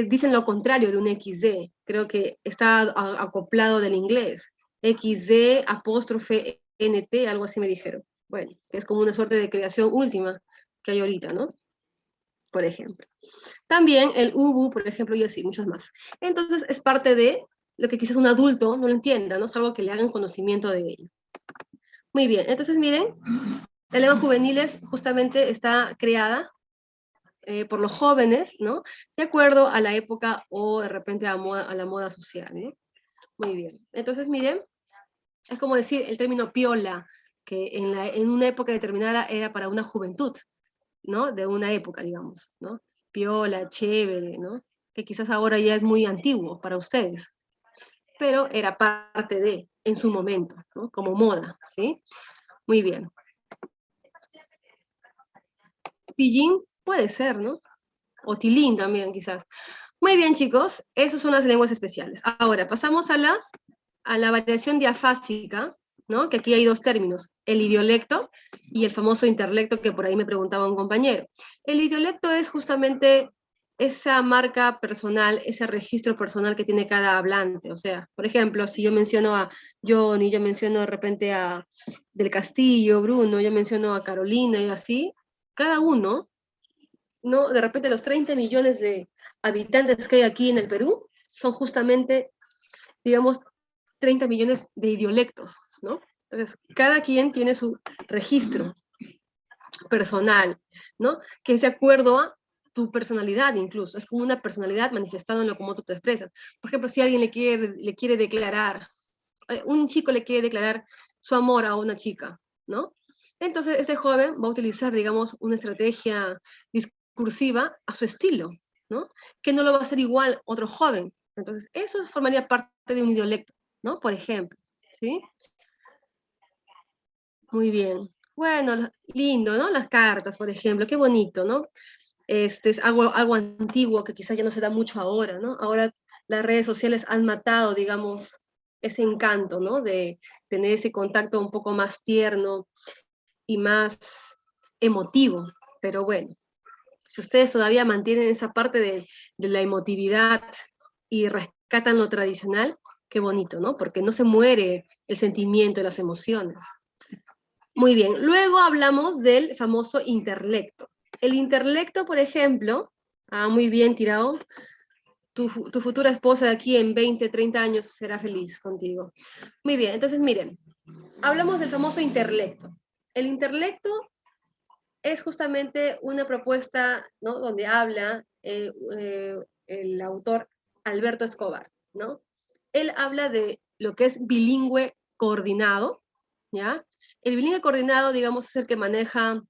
Speaker 1: dicen lo contrario de un XD, creo que está acoplado del inglés, XD apóstrofe NT, algo así me dijeron. Bueno, es como una suerte de creación última que hay ahorita, ¿no? Por ejemplo. También el UBU, por ejemplo, y así, muchos más. Entonces, es parte de lo que quizás un adulto no lo entienda, ¿no? Es algo que le hagan conocimiento de ello. Muy bien, entonces miren, la lengua juveniles justamente está creada por los jóvenes, ¿no? De acuerdo a la época o de repente a la moda social, ¿no? Muy bien. Entonces, miren, es como decir el término piola, que en una época determinada era para una juventud, ¿no? De una época, digamos, ¿no? Piola, chévere, ¿no? Que quizás ahora ya es muy antiguo para ustedes, pero era parte de, en su momento, ¿no? Como moda, ¿sí? Muy bien. Pillín puede ser, ¿no? O tilín también, quizás. Muy bien, chicos, esas son las lenguas especiales. Ahora, pasamos a la variación diafásica, ¿no? Que aquí hay dos términos, el idiolecto y el famoso interlecto que por ahí me preguntaba un compañero. El idiolecto es justamente esa marca personal, ese registro personal que tiene cada hablante. O sea, por ejemplo, si yo menciono a Johnny, yo menciono de repente a Del Castillo, Bruno, yo menciono a Carolina y así, cada uno, ¿no? De repente los 30 millones de habitantes que hay aquí en el Perú son justamente, digamos, 30 millones de idiolectos, ¿no? Entonces, cada quien tiene su registro personal, ¿no? Que es de acuerdo a tu personalidad incluso, es como una personalidad manifestada en lo como tú te expresas. Por ejemplo, si alguien le quiere declarar, un chico le quiere declarar su amor a una chica, ¿no? Entonces, ese joven va a utilizar, digamos, una estrategia discursiva a su estilo, ¿no? Que no lo va a hacer igual otro joven. Entonces, eso formaría parte de un idiolecto, ¿no? Por ejemplo, ¿sí? Muy bien. Bueno, lindo, ¿no? Las cartas, por ejemplo, qué bonito, ¿no? Es algo antiguo que quizás ya no se da mucho ahora, ¿no? Ahora las redes sociales han matado, digamos, ese encanto, ¿no? De tener ese contacto un poco más tierno y más emotivo. Pero bueno, si ustedes todavía mantienen esa parte de la emotividad y rescatan lo tradicional, Qué bonito, ¿no? Porque no se muere el sentimiento y las emociones. Muy bien, luego hablamos del famoso interlecto. El interlecto, por ejemplo, muy bien tirado, tu futura esposa de aquí en 20, 30 años será feliz contigo. Muy bien, entonces miren, hablamos del famoso interlecto. El interlecto es justamente una propuesta, ¿no? Donde habla el autor Alberto Escobar, ¿no? Él habla de lo que es bilingüe coordinado, ¿ya? El bilingüe coordinado, digamos, es el que maneja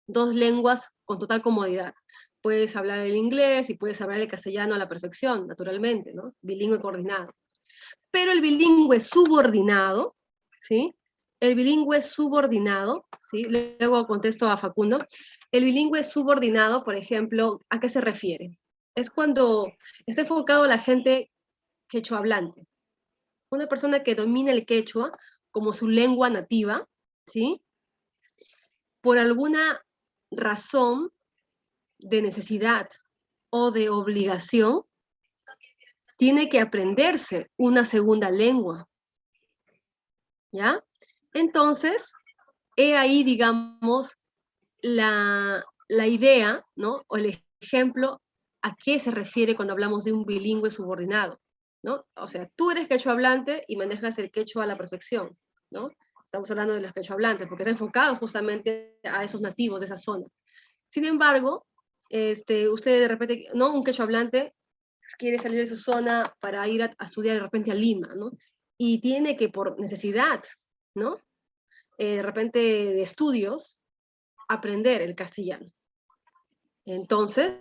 Speaker 1: dos lenguas con total comodidad. Puedes hablar el inglés y puedes hablar el castellano a la perfección, naturalmente, ¿no? Bilingüe coordinado. Pero el bilingüe subordinado, ¿sí? El bilingüe subordinado, ¿sí? Luego contesto a Facundo. El bilingüe subordinado, por ejemplo, ¿a qué se refiere? Es cuando está enfocado la gente quechua hablante. Una persona que domina el quechua como su lengua nativa, ¿sí? Por alguna razón de necesidad o de obligación, tiene que aprenderse una segunda lengua, ¿ya? Entonces, he ahí, digamos, la idea, ¿no? O el ejemplo a qué se refiere cuando hablamos de un bilingüe subordinado, ¿no? O sea, tú eres quechua hablante y manejas el quechua a la perfección, ¿no? Estamos hablando de los quechua hablantes, porque está enfocado justamente a esos nativos de esa zona. Sin embargo, usted de repente, ¿no? Un quechua hablante quiere salir de su zona para ir a estudiar de repente a Lima, ¿no? Y tiene que por necesidad, ¿no? De repente de estudios, aprender el castellano. Entonces,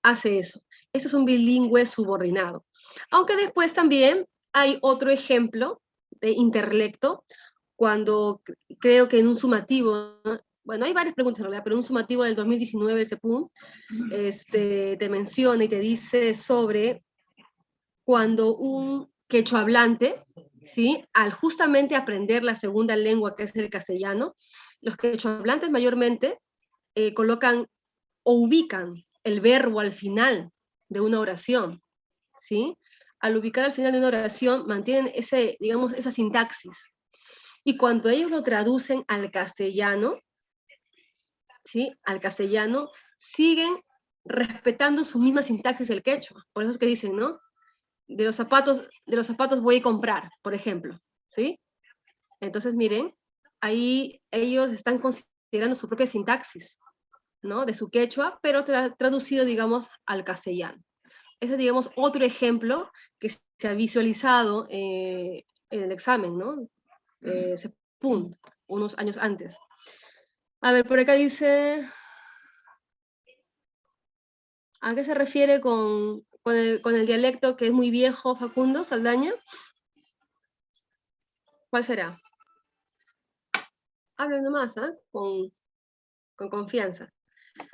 Speaker 1: hace eso. Eso es un bilingüe subordinado. Aunque después también hay otro ejemplo de interlecto, cuando creo que en un sumativo, bueno, hay varias preguntas en realidad, pero en un sumativo del 2019, SEPUM, te menciona y te dice sobre cuando un quechua hablante, ¿sí? Al justamente aprender la segunda lengua, que es el castellano, los quechua hablantes mayormente colocan o ubican el verbo al final de una oración, ¿sí? Al ubicar al final de una oración, mantienen ese, digamos, esa sintaxis. Y cuando ellos lo traducen al castellano, ¿sí? Al castellano, siguen respetando su misma sintaxis del quechua. Por eso es que dicen, ¿no? De los zapatos voy a comprar, por ejemplo, ¿sí? Entonces, miren, ahí ellos están considerando su propia sintaxis, ¿no? De su quechua, pero traducido, digamos, al castellano. Ese es, digamos, otro ejemplo que se ha visualizado en el examen, ¿no? SEPUM, unos años antes. A ver, por acá dice, ¿a qué se refiere con el dialecto que es muy viejo, Facundo Saldaña? ¿Cuál será? Hablen nomás, ¿eh? Con confianza.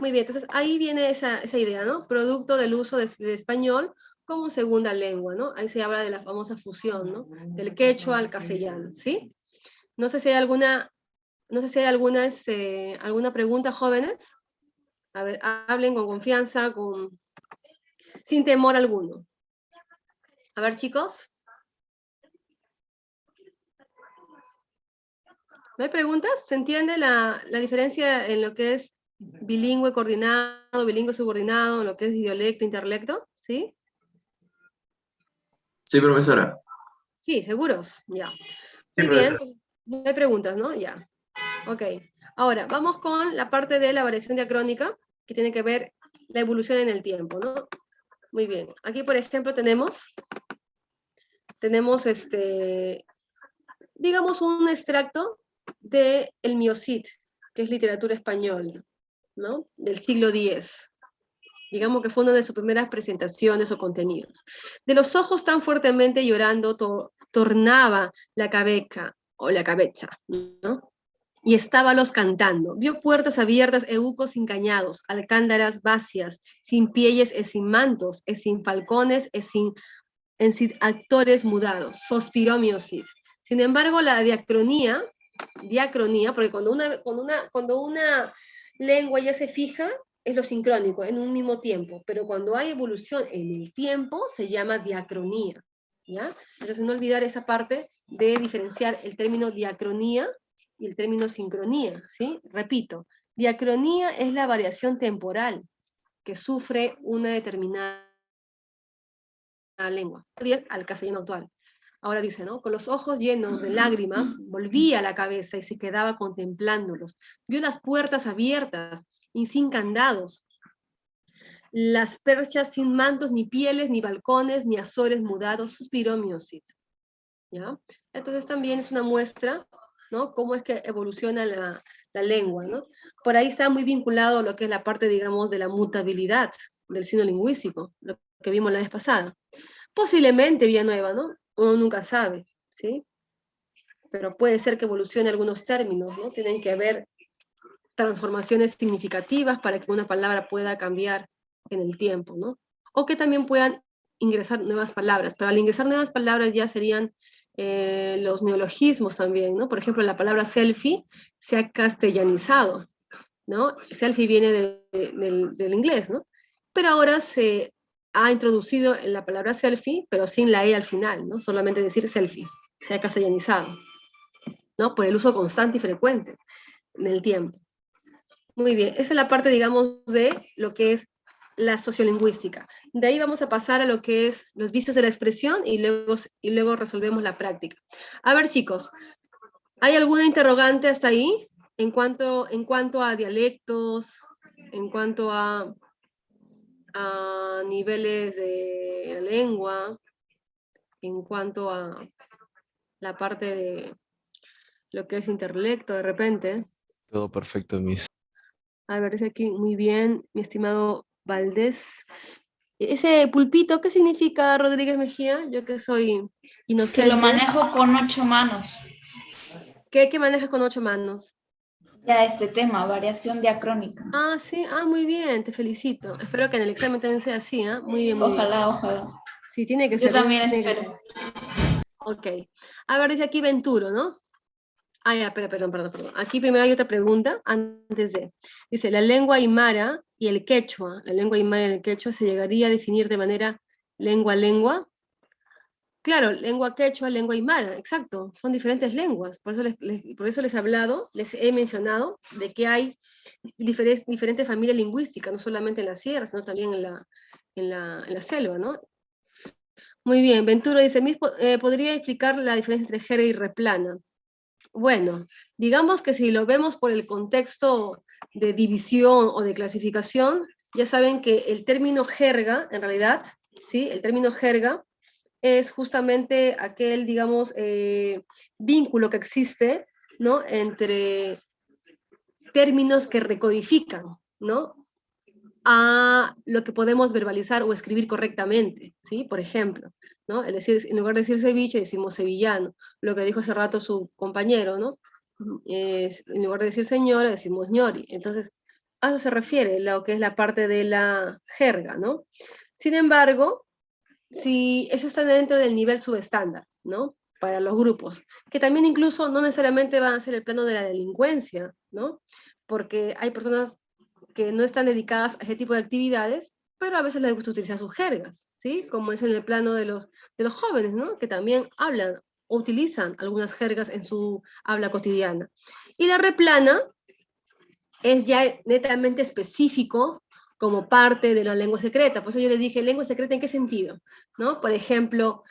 Speaker 1: Muy bien, entonces ahí viene esa idea, ¿no? Producto del uso del español como segunda lengua, ¿no? Ahí se habla de la famosa fusión, ¿no? Del quechua al castellano, ¿sí? No sé si hay alguna, alguna pregunta, jóvenes. A ver, hablen con confianza, sin temor alguno. A ver, chicos. ¿No hay preguntas? ¿Se entiende la diferencia en lo que es bilingüe coordinado, bilingüe subordinado, en lo que es dialecto, interlecto? ¿Sí?
Speaker 4: Sí, profesora.
Speaker 1: Sí, seguros, ya.
Speaker 6: Sí,
Speaker 1: Muy bien,
Speaker 6: profesora.
Speaker 1: no hay preguntas, ¿no? Ya. Ok. Ahora, vamos con la parte de la variación diacrónica, que tiene que ver la evolución en el tiempo, ¿no? Muy bien. Aquí, por ejemplo, tenemos digamos, un extracto de El Miocid, que es literatura española, ¿no? Del siglo X. Digamos que fue una de sus primeras presentaciones o contenidos. De los ojos tan fuertemente llorando, tornaba la cabeza, ¿no? Y estábalos cantando. Vio puertas abiertas, eucos sin cañados, alcándaras vacías, sin pielles e sin mantos, e sin falcones, en sin actores mudados. Sospiró Miocid. Sin embargo, la diacronía, porque cuando una lengua ya se fija, es lo sincrónico, en un mismo tiempo, pero cuando hay evolución en el tiempo, se llama diacronía, ¿ya? Entonces no olvidar esa parte de diferenciar el término diacronía y el término sincronía, ¿sí? Repito, diacronía es la variación temporal que sufre una determinada lengua, al castellano actual. Ahora dice, ¿no? Con los ojos llenos de lágrimas, volvía la cabeza y se quedaba contemplándolos. Vio las puertas abiertas y sin candados, las perchas sin mantos, ni pieles, ni balcones, ni azores mudados, suspiró Miosit, ¿ya? Entonces también es una muestra, ¿no? Cómo es que evoluciona la lengua, ¿no? Por ahí está muy vinculado a lo que es la parte, digamos, de la mutabilidad del signo lingüístico, lo que vimos la vez pasada. Posiblemente Villanueva, ¿no? Uno nunca sabe, ¿sí? Pero puede ser que evolucione algunos términos, ¿no? Tienen que haber transformaciones significativas para que una palabra pueda cambiar en el tiempo, ¿no? O que también puedan ingresar nuevas palabras, pero al ingresar nuevas palabras ya serían los neologismos también, ¿no? Por ejemplo, la palabra selfie se ha castellanizado, ¿no? Selfie viene del inglés, ¿no? Pero ahora se ha introducido en la palabra selfie, pero sin la E al final, ¿no? Solamente decir selfie, se ha castellanizado, ¿no? Por el uso constante y frecuente en el tiempo. Muy bien, esa es la parte, digamos, de lo que es la sociolingüística. De ahí vamos a pasar a lo que es los vicios de la expresión y luego resolvemos la práctica. A ver, chicos, ¿hay alguna interrogante hasta ahí? En cuanto a dialectos, en cuanto a niveles de la lengua, en cuanto a la parte de lo que es interlecto de repente.
Speaker 7: Todo perfecto, Miss.
Speaker 1: A ver, dice aquí, muy bien, mi estimado Valdés. Ese pulpito, ¿qué significa, Rodríguez Mejía? Yo que soy inocente.
Speaker 2: Que lo manejo con 8 manos.
Speaker 1: ¿Qué manejas con 8 manos?
Speaker 2: Ya este tema, variación diacrónica.
Speaker 1: Ah, sí, muy bien, te felicito. Espero que en el examen también sea así, ¿ah? Muy bien, muy bien.
Speaker 2: Ojalá.
Speaker 1: Sí, tiene que
Speaker 2: Yo
Speaker 1: ser.
Speaker 2: también espero.
Speaker 1: Ok. A ver, dice aquí Venturo, ¿no? Ya, perdón. Aquí primero hay otra pregunta, antes de. Dice, la lengua aymara y el quechua, se llegaría a definir de manera lengua. Claro, lengua quechua, lengua aymara, exacto, son diferentes lenguas, por eso les he hablado, les he mencionado de que hay diferentes familias lingüísticas, no solamente en la sierra, sino también en la selva, ¿no? Muy bien, Venturo dice, ¿podría explicar la diferencia entre jerga y replana? Bueno, digamos que si lo vemos por el contexto de división o de clasificación, ya saben que el término jerga, en realidad, ¿sí? El término jerga es justamente aquel, digamos, vínculo que existe, ¿no? Entre términos que recodifican, ¿no? A lo que podemos verbalizar o escribir correctamente, ¿sí? Por ejemplo, ¿no? Es decir, en lugar de decir ceviche, decimos sevillano, lo que dijo hace rato su compañero, ¿no? En lugar de decir señora, decimos ñori. Entonces, a eso se refiere lo que es la parte de la jerga, ¿no? Sin embargo, si eso está dentro del nivel subestándar, ¿no? Para los grupos, que también incluso no necesariamente van a ser el plano de la delincuencia, ¿no? Porque hay personas que no están dedicadas a ese tipo de actividades, pero a veces les gusta utilizar sus jergas, ¿sí? Como es en el plano de los jóvenes, ¿no? Que también hablan o utilizan algunas jergas en su habla cotidiana. Y la replana es ya netamente específico como parte de la lengua secreta. Por eso yo les dije, ¿lengua secreta en qué sentido? ¿No? Por ejemplo,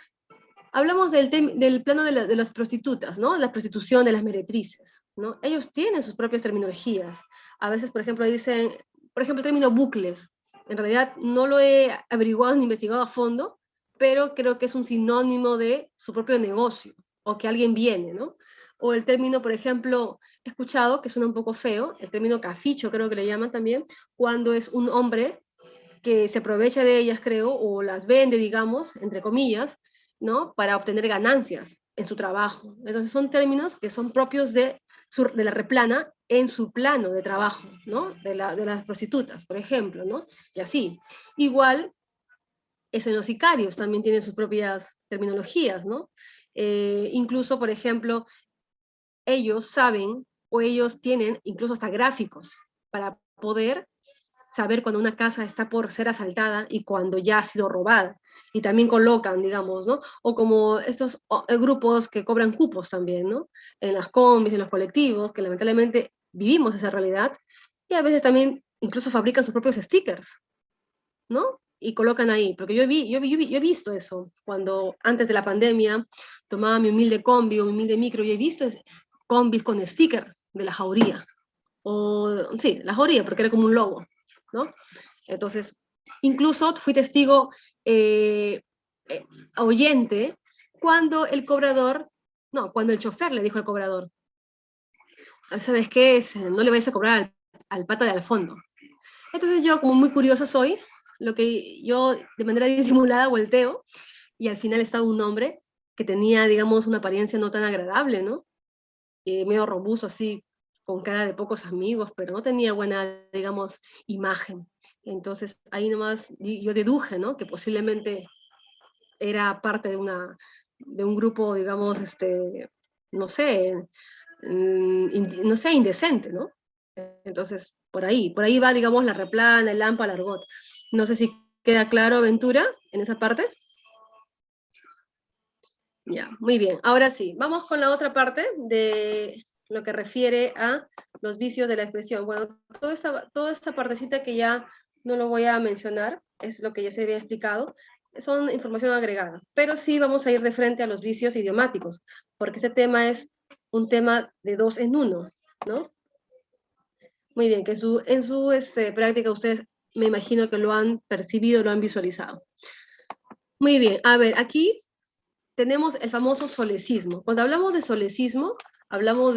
Speaker 1: hablamos del plano de las prostitutas, ¿no? La prostitución de las meretrices, ¿no? Ellos tienen sus propias terminologías. A veces, por ejemplo, dicen, por ejemplo, el término bucles. En realidad no lo he averiguado ni investigado a fondo, pero creo que es un sinónimo de su propio negocio, o que alguien viene, ¿no? O el término, por ejemplo, he escuchado, que suena un poco feo, el término caficho, creo que le llaman también, cuando es un hombre que se aprovecha de ellas, creo, o las vende, digamos, entre comillas, ¿no? Para obtener ganancias en su trabajo. Entonces son términos que son propios de la replana en su plano de trabajo, ¿no? De las prostitutas, por ejemplo, ¿no? Y así. Igual es en los sicarios, también tienen sus propias terminologías, ¿no? Incluso, por ejemplo, ellos saben o ellos tienen incluso hasta gráficos para poder saber cuando una casa está por ser asaltada y cuando ya ha sido robada. Y también colocan, digamos, ¿no? O como estos grupos que cobran cupos también, ¿no? En las combis, en los colectivos, que lamentablemente vivimos esa realidad, y a veces también incluso fabrican sus propios stickers, ¿no? Y colocan ahí, porque yo he visto eso, cuando antes de la pandemia tomaba mi humilde combi o mi humilde micro, y he visto combis con sticker de la Jauría, o sí, la Jauría, porque era como un logo, ¿no? Entonces, incluso fui testigo oyente cuando el cobrador, no, cuando el chofer le dijo al cobrador, ¿sabes qué? No le vais a cobrar al pata de al fondo. Entonces yo, como muy curiosa soy, lo que yo de manera disimulada volteo, y al final estaba un hombre que tenía, digamos, una apariencia no tan agradable, ¿no? Medio robusto, así, con cara de pocos amigos, pero no tenía buena, digamos, imagen. Entonces ahí nomás yo deduje, ¿no? Que posiblemente era parte de un grupo, digamos, no sé, no sé, indecente, ¿no? Entonces, por ahí va, digamos, la replana, el lampa, el argot. No sé si queda claro, Ventura, en esa parte. Ya, muy bien. Ahora sí, vamos con la otra parte de lo que refiere a los vicios de la expresión. Bueno, toda esta partecita que ya no lo voy a mencionar, es lo que ya se había explicado, son información agregada, pero sí vamos a ir de frente a los vicios idiomáticos, porque este tema es un tema de 2 en 1, ¿no? Muy bien, que en su práctica ustedes me imagino que lo han percibido, lo han visualizado. Muy bien, a ver, aquí tenemos el famoso solecismo. Cuando hablamos de solecismo, hablamos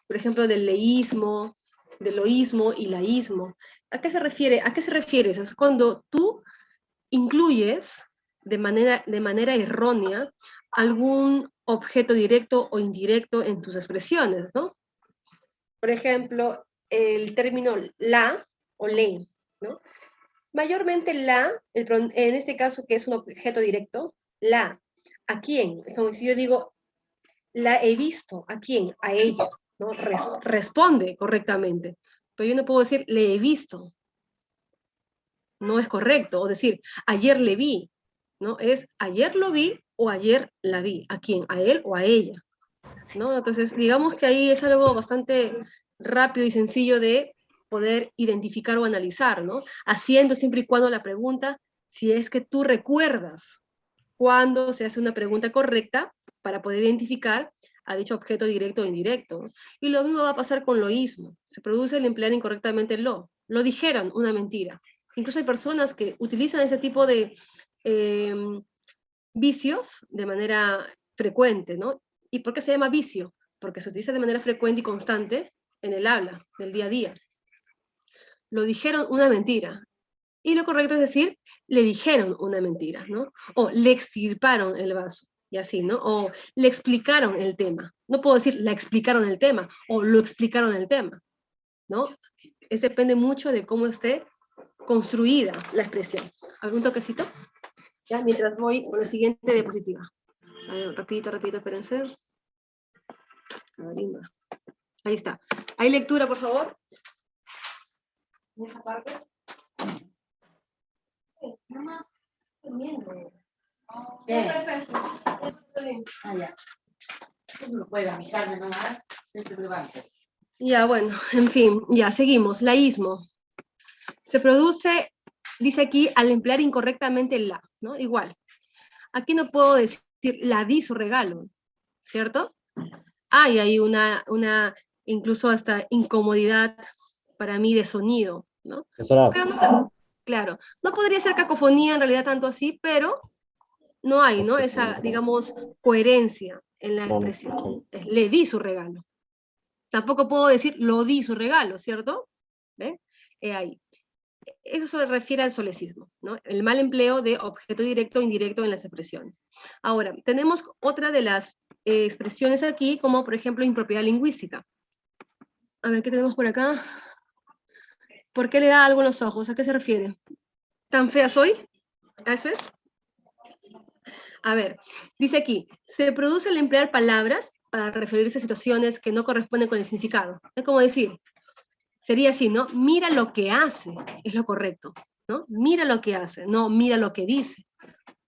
Speaker 1: por ejemplo, del leísmo, del loísmo y laísmo. ¿A qué se refiere? ¿A qué se refiere? Es cuando tú incluyes de manera errónea algún objeto directo o indirecto en tus expresiones, ¿no? Por ejemplo, el término la o le, ¿no? Mayormente en este caso que es un objeto directo, la, ¿a quién? Como si yo digo, la he visto, ¿a quién? A ella, ¿no? Responde correctamente. Pero yo no puedo decir, le he visto. No es correcto. O decir, ayer le vi, ¿no? Es ayer lo vi o ayer la vi. ¿A quién? ¿A él o a ella? ¿No? Entonces, digamos que ahí es algo bastante rápido y sencillo de poder identificar o analizar, ¿no? Haciendo siempre y cuando la pregunta, si es que tú recuerdas cuando se hace una pregunta correcta para poder identificar a dicho objeto directo o indirecto. Y lo mismo va a pasar con loísmo. Se produce el emplear incorrectamente el lo. Lo dijeron, una mentira. Incluso hay personas que utilizan ese tipo de vicios de manera frecuente, ¿no? ¿Y por qué se llama vicio? Porque se utiliza de manera frecuente y constante en el habla, del día a día. Lo dijeron una mentira. Y lo correcto es decir, le dijeron una mentira, ¿no? O le extirparon el vaso, y así, ¿no? O le explicaron el tema. No puedo decir, la explicaron el tema, o lo explicaron el tema, ¿no? Depende mucho de cómo esté construida la expresión. ¿Algún toquecito? Ya, mientras voy con la siguiente diapositiva. A ver, rapidito, espérense. Ahí está. ¿Hay lectura, por favor? En esa parte. Mamá, comiendo.
Speaker 8: No puede avisarme nomás,
Speaker 1: Ya, bueno, en fin, ya, seguimos. Laísmo. Se produce, dice aquí, al emplear incorrectamente la, ¿no? Igual. Aquí no puedo decir, la di su regalo, ¿cierto? Hay una incluso hasta incomodidad para mí de sonido, ¿no? Pero no sé, claro, no podría ser cacofonía en realidad tanto así, pero no hay, ¿no? Esa, digamos, coherencia en la expresión. Le di su regalo. Tampoco puedo decir, lo di su regalo, ¿cierto? ¿Ve? Ahí. Eso se refiere al solecismo, ¿no? El mal empleo de objeto directo o indirecto en las expresiones. Ahora, tenemos otra de las expresiones aquí, como por ejemplo impropiedad lingüística. A ver, ¿qué tenemos por acá? ¿Por qué le da algo en los ojos? ¿A qué se refiere? ¿Tan fea soy? ¿A eso es? A ver, dice aquí, se produce al emplear palabras para referirse a situaciones que no corresponden con el significado. Es como decir, Sería así, ¿no? Mira lo que hace, es lo correcto, ¿no? Mira lo que hace, no mira lo que dice.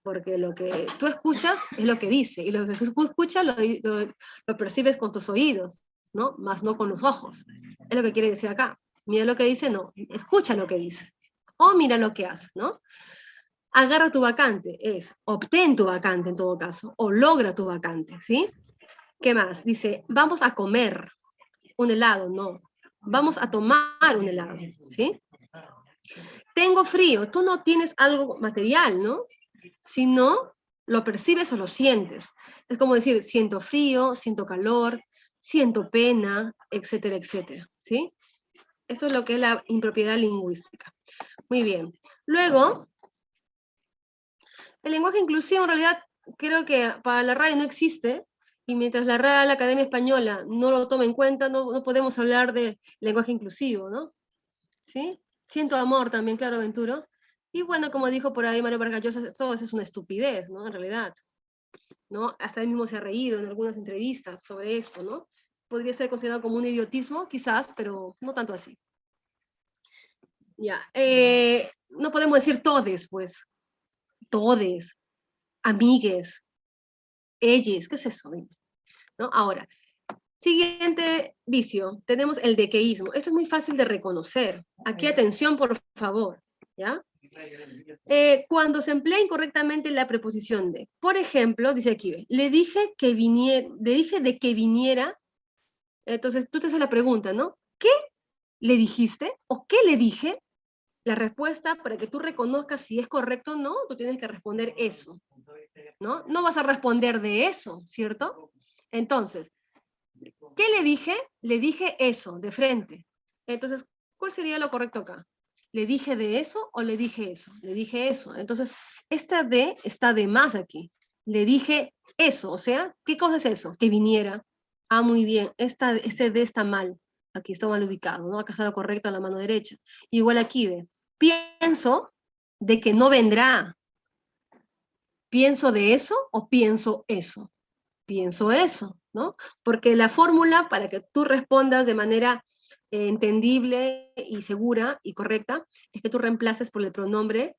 Speaker 1: Porque lo que tú escuchas es lo que dice, y lo que tú escuchas lo percibes con tus oídos, ¿no? Más no con los ojos. Es lo que quiere decir acá. Mira lo que dice, no, escucha lo que dice. O mira lo que hace, ¿no? Agarra tu vacante, es obtén tu vacante en todo caso, o logra tu vacante, ¿sí? ¿Qué más? Dice, vamos a comer un helado, no. Vamos a tomar un helado, ¿sí? Tengo frío, tú no tienes algo material, ¿no? Sino lo percibes o lo sientes. Es como decir, siento frío, siento calor, siento pena, etcétera, etcétera, ¿sí? Eso es lo que es la impropiedad lingüística. Muy bien. Luego, el lenguaje inclusivo en realidad creo que para la RAE no existe, y mientras la Real Academia Española no lo tome en cuenta, no podemos hablar de lenguaje inclusivo, ¿no? ¿Sí? Siento amor también, claro, Venturo. Y bueno, como dijo por ahí Mario Vargas Llosa, todo eso es una estupidez, ¿no? En realidad, ¿no? Hasta él mismo se ha reído en algunas entrevistas sobre esto, ¿no? Podría ser considerado como un idiotismo, quizás, pero no tanto así. Ya, no podemos decir todes, pues. Todes, amigues, ellos, ¿qué es eso? ¿No? Ahora, siguiente vicio, tenemos el dequeísmo. Esto es muy fácil de reconocer. Aquí atención, por favor, ¿ya? Cuando se emplea incorrectamente la preposición de. Por ejemplo, dice aquí, le dije de que viniera, entonces tú te haces la pregunta, ¿no? ¿Qué le dijiste? ¿O qué le dije? La respuesta, para que tú reconozcas si es correcto o no, tú tienes que responder eso, ¿no? No vas a responder de eso, ¿cierto? Entonces, ¿qué le dije? Le dije eso, de frente. Entonces, ¿cuál sería lo correcto acá? ¿Le dije de eso o le dije eso? Le dije eso. Entonces, esta de está de más aquí. Le dije eso, o sea, ¿qué cosa es eso? Que viniera. Ah, muy bien, este de está mal. Aquí está mal ubicado, ¿no? Acá está lo correcto a la mano derecha. Igual aquí, ve. Pienso de que no vendrá. ¿Pienso de eso o pienso eso? Pienso eso, ¿no? Porque la fórmula para que tú respondas de manera entendible y segura y correcta es que tú reemplaces por el pronombre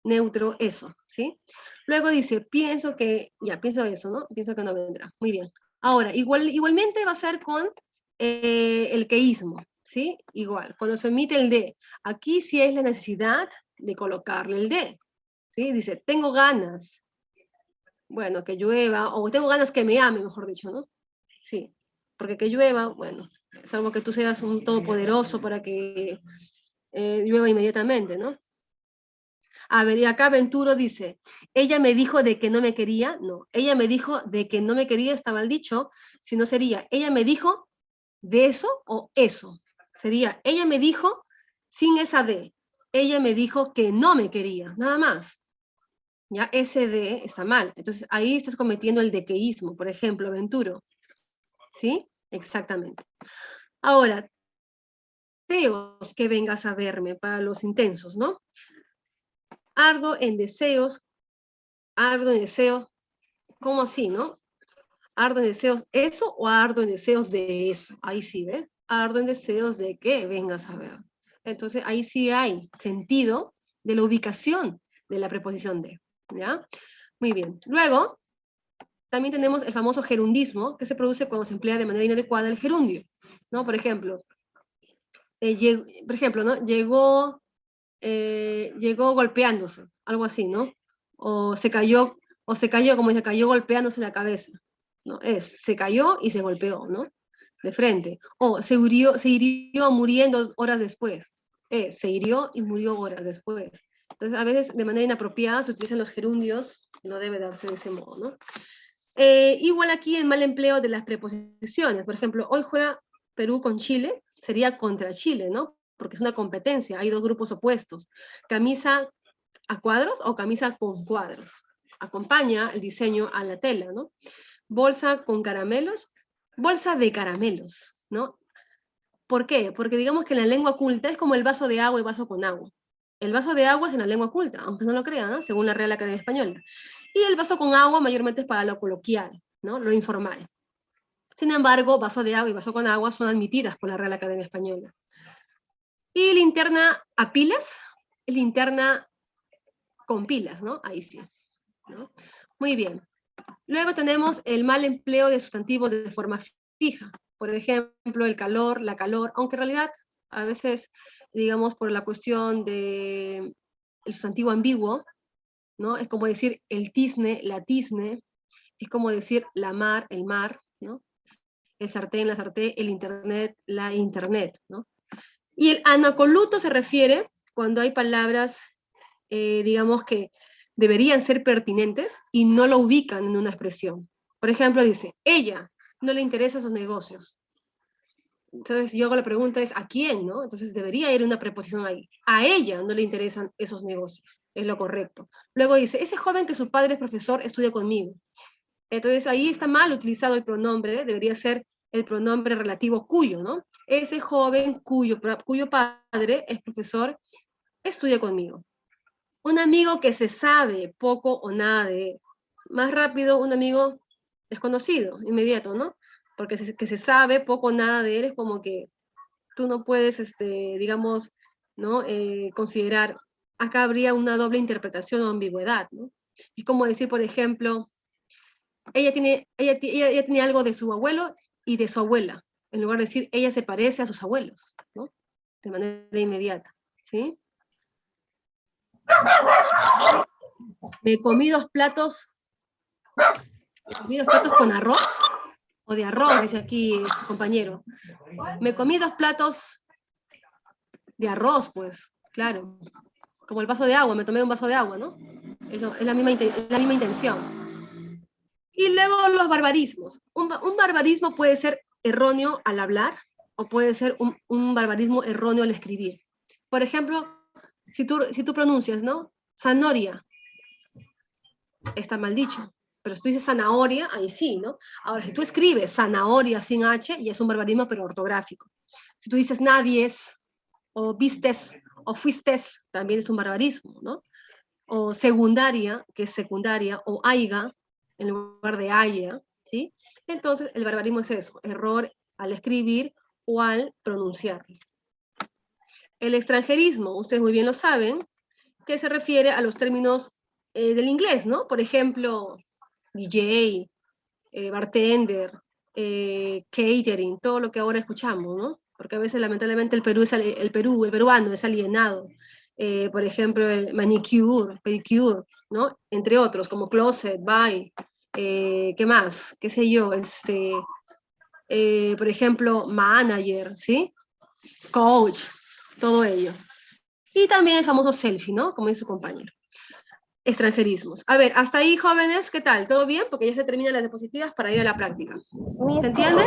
Speaker 1: neutro eso, ¿sí? Luego dice, pienso eso, ¿no? Pienso que no vendrá. Muy bien. Ahora, igualmente va a ser con el queísmo, ¿sí? Igual, cuando se emite el de, aquí sí es la necesidad de colocarle el de, ¿sí? Dice, tengo ganas, bueno, que llueva, o tengo ganas que me ame, mejor dicho, ¿no? Sí, porque que llueva, bueno, salvo que tú seas un todopoderoso para que llueva inmediatamente, ¿no? A ver, y acá Venturo dice, ella me dijo de que no me quería, no, ella me dijo de que no me quería, está mal dicho, si no sería, ella me dijo de eso o eso, sería, ella me dijo sin esa de, ella me dijo que no me quería, nada más. Ya, ese de está mal. Entonces, ahí estás cometiendo el dequeísmo, por ejemplo, Venturo. ¿Sí? Exactamente. Ahora, deseos que vengas a verme para los intensos, ¿no? Ardo en deseos, ¿cómo así, no? Ardo en deseos eso o ardo en deseos de eso. Ahí sí, ¿ve? Ardo en deseos de que vengas a ver. Entonces, ahí sí hay sentido de la ubicación de la preposición de, ¿ya? Muy bien. Luego, también tenemos el famoso gerundismo, que se produce cuando se emplea de manera inadecuada el gerundio, ¿no? Por ejemplo, ¿no? Llegó golpeándose, algo así, ¿no? O se cayó como se cayó golpeándose la cabeza, ¿no? Se cayó y se golpeó, ¿no? De frente. O se hirió muriendo horas después. Se hirió y murió horas después. Entonces, a veces, de manera inapropiada, se utilizan los gerundios, no debe darse de ese modo, ¿no? Igual aquí el mal empleo de las preposiciones. Por ejemplo, hoy juega Perú con Chile, sería contra Chile, ¿no? Porque es una competencia, hay dos grupos opuestos. Camisa a cuadros o camisa con cuadros. Acompaña el diseño a la tela, ¿no? Bolsa con caramelos, bolsa de caramelos, ¿no? ¿Por qué? Porque digamos que en la lengua culta es como el vaso de agua y vaso con agua. El vaso de agua es en la lengua culta, aunque no lo crean, ¿no? Según la Real Academia Española. Y el vaso con agua mayormente es para lo coloquial, ¿no? Lo informal. Sin embargo, vaso de agua y vaso con agua son admitidas por la Real Academia Española. Y linterna a pilas, linterna con pilas, ¿no? Ahí sí, ¿no? Muy bien. Luego tenemos el mal empleo de sustantivos de forma fija. Por ejemplo, el calor, la calor, aunque en realidad a veces, digamos, por la cuestión de el sustantivo ambiguo, ¿no? Es como decir el tizne, la tizne, es como decir la mar, el mar, ¿no? El sartén, la sartén, el internet, la internet, ¿no? Y el anacoluto se refiere cuando hay palabras, digamos, que deberían ser pertinentes y no lo ubican en una expresión. Por ejemplo, dice, ella no le interesan sus negocios. Entonces yo hago la pregunta es, ¿a quién, no? Entonces debería ir una preposición ahí. A ella no le interesan esos negocios, es lo correcto. Luego dice, ese joven que su padre es profesor estudia conmigo. Entonces ahí está mal utilizado el pronombre, debería ser el pronombre relativo cuyo, ¿no? Ese joven cuyo padre es profesor estudia conmigo. Un amigo que se sabe poco o nada de él. Más rápido, un amigo desconocido, inmediato, ¿no? Porque que se sabe poco o nada de él es como que tú no puedes, digamos, ¿no? Considerar, acá habría una doble interpretación o ambigüedad, ¿no? Es como decir, por ejemplo, ella tiene algo de su abuelo y de su abuela, en lugar de decir, ella se parece a sus abuelos, ¿no? De manera inmediata, ¿sí? Me comí dos platos con arroz, o de arroz, dice aquí su compañero. Me comí 2 platos de arroz, pues, claro. Como el vaso de agua, me tomé un vaso de agua, ¿no? Es la misma intención. Y luego los barbarismos. Un barbarismo puede ser erróneo al hablar, o puede ser un barbarismo erróneo al escribir. Por ejemplo, si tú pronuncias, ¿no? Zanahoria, está mal dicho. Pero si tú dices zanahoria, ahí sí, ¿no? Ahora, si tú escribes zanahoria sin H, ya es un barbarismo, pero ortográfico. Si tú dices nadies, o vistes, o fuistes, también es un barbarismo, ¿no? O secundaria, que es secundaria, o aiga, en lugar de haya, ¿sí? Entonces, el barbarismo es eso, error al escribir o al pronunciar. El extranjerismo, ustedes muy bien lo saben, que se refiere a los términos del inglés, ¿no? Por ejemplo, DJ, bartender, catering, todo lo que ahora escuchamos, ¿no? Porque a veces lamentablemente el peruano es alienado. Por ejemplo, el manicure, pedicure, ¿no? Entre otros, como closet, by, ¿qué más? ¿Qué sé yo? Por ejemplo, manager, ¿sí? Coach, todo ello. Y también el famoso selfie, ¿no? Como dice su compañero. Extranjerismos. A ver, hasta ahí, jóvenes, ¿qué tal? ¿Todo bien? Porque ya se terminan las diapositivas para ir a la práctica. ¿Se entiende?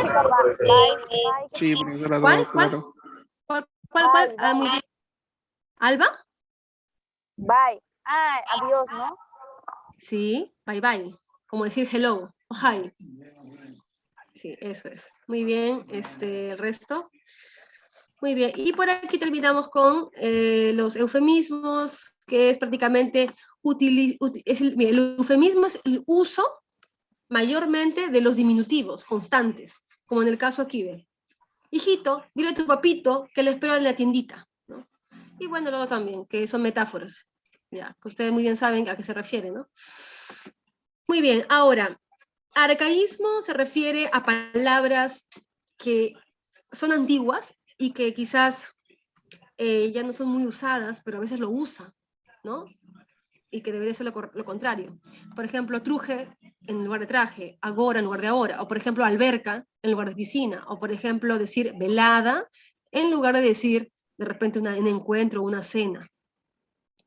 Speaker 9: Sí, profesora,
Speaker 1: ¿Cuál?
Speaker 9: todo claro.
Speaker 1: ¿Cuál? Ah, muy bien. ¿Alba?
Speaker 3: Bye. Ah, adiós, ¿no?
Speaker 1: Sí, bye bye. Como decir hello o hi. Sí, eso es. Muy bien, el resto. Muy bien, y por aquí terminamos con los eufemismos, que es prácticamente, el eufemismo es el uso mayormente de los diminutivos constantes, como en el caso aquí, ve. Hijito, dile a tu papito que le espero en la tiendita, ¿no? Y bueno, luego también, que son metáforas, ya, que ustedes muy bien saben a qué se refiere, ¿no? Muy bien, ahora, arcaísmo se refiere a palabras que son antiguas y que quizás ya no son muy usadas, pero a veces lo usan, ¿no? Y que debería ser lo contrario. Por ejemplo, truje en lugar de traje, agora en lugar de ahora, o por ejemplo, alberca en lugar de piscina, o por ejemplo, decir velada en lugar de decir de repente un encuentro, una cena,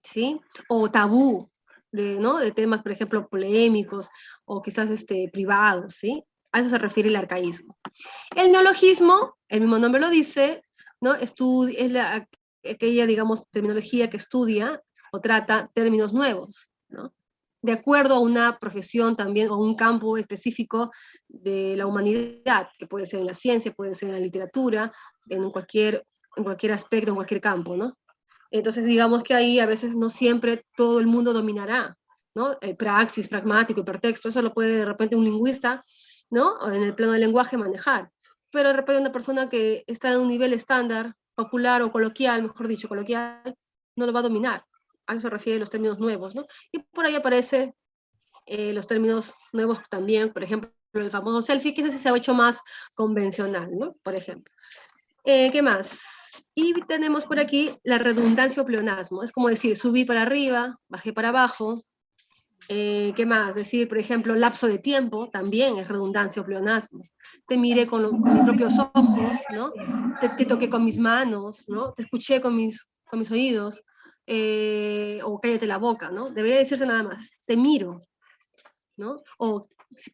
Speaker 1: ¿sí? O tabú, ¿no? De temas, por ejemplo, polémicos, o quizás privados, ¿sí? A eso se refiere el arcaísmo. El neologismo, el mismo nombre lo dice, ¿no? Es aquella, digamos, terminología que estudia o trata términos nuevos, ¿no? De acuerdo a una profesión también, o un campo específico de la humanidad, que puede ser en la ciencia, puede ser en la literatura, en cualquier aspecto, en cualquier campo, ¿no? Entonces, digamos que ahí a veces no siempre todo el mundo dominará, ¿no? El praxis, pragmático, hipertexto, eso lo puede de repente un lingüista, ¿no? En el plano del lenguaje manejar. Pero de repente una persona que está en un nivel estándar, popular o coloquial, mejor dicho, coloquial, no lo va a dominar. A eso se refiere los términos nuevos, ¿no? Y por ahí aparecen los términos nuevos también, por ejemplo, el famoso selfie, que ese se ha hecho más convencional, ¿no? Por ejemplo. ¿Qué más? Y tenemos por aquí la redundancia o pleonasmo. Es como decir, subí para arriba, bajé para abajo. ¿Qué más? Decir, por ejemplo, lapso de tiempo, también es redundancia o pleonasmo. Te miré con mis propios ojos, ¿no? Te toqué con mis manos, ¿no? Te escuché con mis oídos. O cállate la boca, ¿no? Debería decirse nada más, te miro, ¿no? O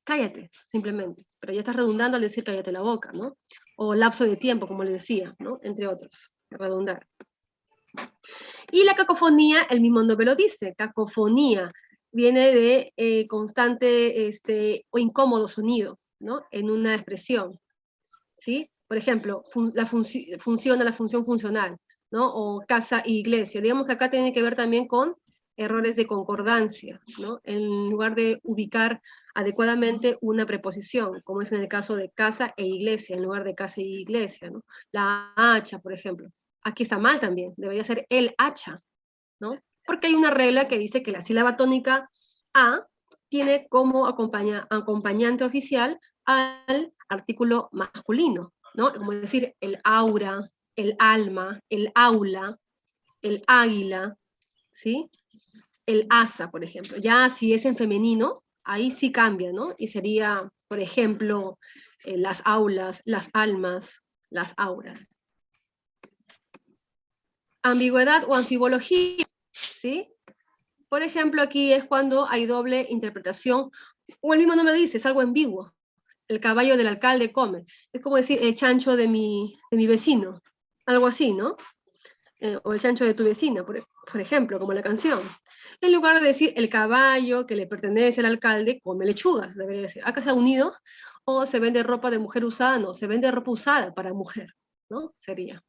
Speaker 1: cállate, simplemente. Pero ya estás redundando al decir cállate la boca, ¿no? O lapso de tiempo, como les decía, ¿no? Entre otros, redundar. Y la cacofonía, el mismo nombre lo dice, cacofonía, viene de constante o incómodo sonido, ¿no? En una expresión, ¿sí? Por ejemplo, funciona la función funcional, ¿no? O casa e iglesia. Digamos que acá tiene que ver también con errores de concordancia, ¿no? En lugar de ubicar adecuadamente una preposición, como es en el caso de casa e iglesia, en lugar de casa e iglesia, ¿no? La hacha, por ejemplo. Aquí está mal también, debería ser el hacha, ¿no? Porque hay una regla que dice que la sílaba tónica A tiene como acompañante oficial al artículo masculino, ¿no? Como decir el aura, el alma, el aula, el águila, ¿sí? El asa, por ejemplo. Ya si es en femenino, ahí sí cambia, ¿no? Y sería, por ejemplo, las aulas, las almas, las auras. Ambigüedad o anfibología, ¿sí? Por ejemplo, aquí es cuando hay doble interpretación, o el mismo nombre dice, es algo ambiguo. El caballo del alcalde come. Es como decir el chancho de mi vecino. Algo así, ¿no? O el chancho de tu vecina, por ejemplo, como la canción. En lugar de decir el caballo que le pertenece al alcalde come lechugas, debería decir. Acá se ha unido, o se vende ropa de mujer usada, no, se vende ropa usada para mujer, ¿no? Sería.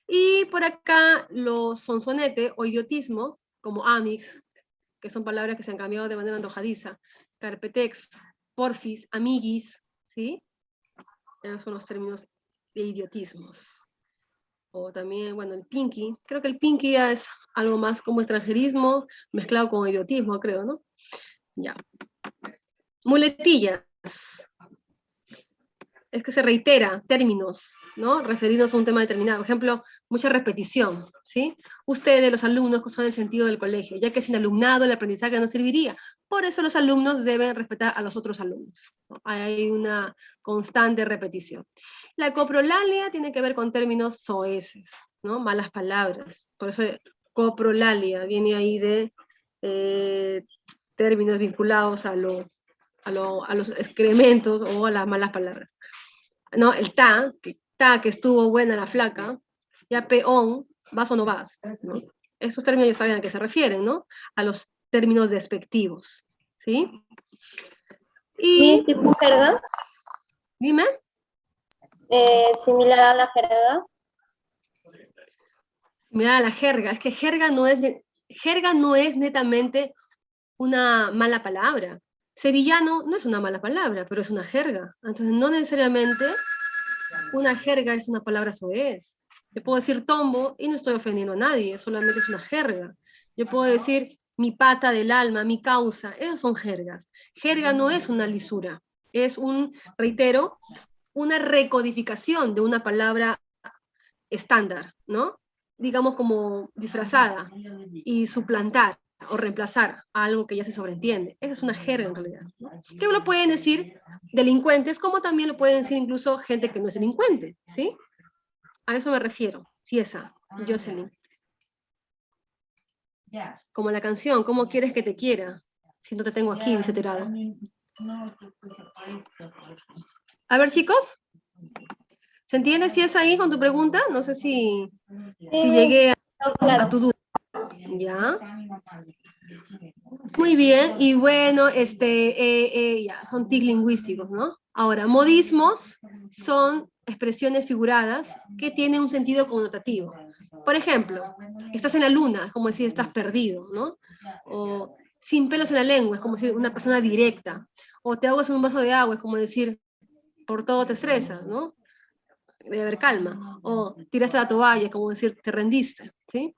Speaker 1: Y por acá los sonsonete o idiotismo, como amix, que son palabras que se han cambiado de manera antojadiza, carpetex, porfis, amiguis, ¿sí? Esos son los términos de idiotismos. O también, bueno, el pinky. Creo que el pinky ya es algo más como extranjerismo mezclado con idiotismo, creo, ¿no? Ya. Muletillas. Es que se reitera términos, ¿no? Referidos a un tema determinado. Por ejemplo, mucha repetición, ¿sí? Ustedes, los alumnos, son el sentido del colegio, ya que sin alumnado el aprendizaje no serviría. Por eso los alumnos deben respetar a los otros alumnos, ¿no? Hay una constante repetición. La coprolalia tiene que ver con términos soeces, ¿no? Malas palabras. Por eso coprolalia viene ahí de términos vinculados a los excrementos o a las malas palabras. ¿No? El que estuvo buena la flaca, ya peón, vas o no vas, ¿no? Esos términos ya saben a qué se refieren, ¿no? A los términos despectivos, ¿sí? Y...
Speaker 10: ¿tipo jerga?
Speaker 1: Dime.
Speaker 10: Similar a la jerga.
Speaker 1: Similar a la jerga, es que jerga no es netamente una mala palabra. Sevillano no es una mala palabra, pero es una jerga. Entonces no necesariamente una jerga es una palabra soez. Yo puedo decir tombo y no estoy ofendiendo a nadie, solamente es una jerga. Yo puedo decir mi pata del alma, mi causa, esas son jergas. Jerga no es una lisura, es reitero, una recodificación de una palabra estándar, ¿no? Digamos como disfrazada y suplantar o reemplazar a algo que ya se sobreentiende. Esa es una jerga en realidad, ¿no? Que lo pueden decir delincuentes, como también lo pueden decir incluso gente que no es delincuente, ¿sí? A eso me refiero, Ciesa, Jocelyn. Como la canción, ¿cómo quieres que te quiera? Si no te tengo aquí, dice Terada. A ver, chicos, ¿se entiende, Ciesa, ahí con tu pregunta? No sé si llegué a tu duda. ¿Ya? Muy bien, y bueno, ya, son tics lingüísticos, ¿no? Ahora, modismos son expresiones figuradas que tienen un sentido connotativo. Por ejemplo, estás en la luna, es como decir estás perdido, ¿no? O sin pelos en la lengua, es como decir una persona directa. O te ahogas en un vaso de agua, es como decir por todo te estresas, ¿no? debe haber calma. O tiraste la toalla, como decir, te rendiste, ¿sí?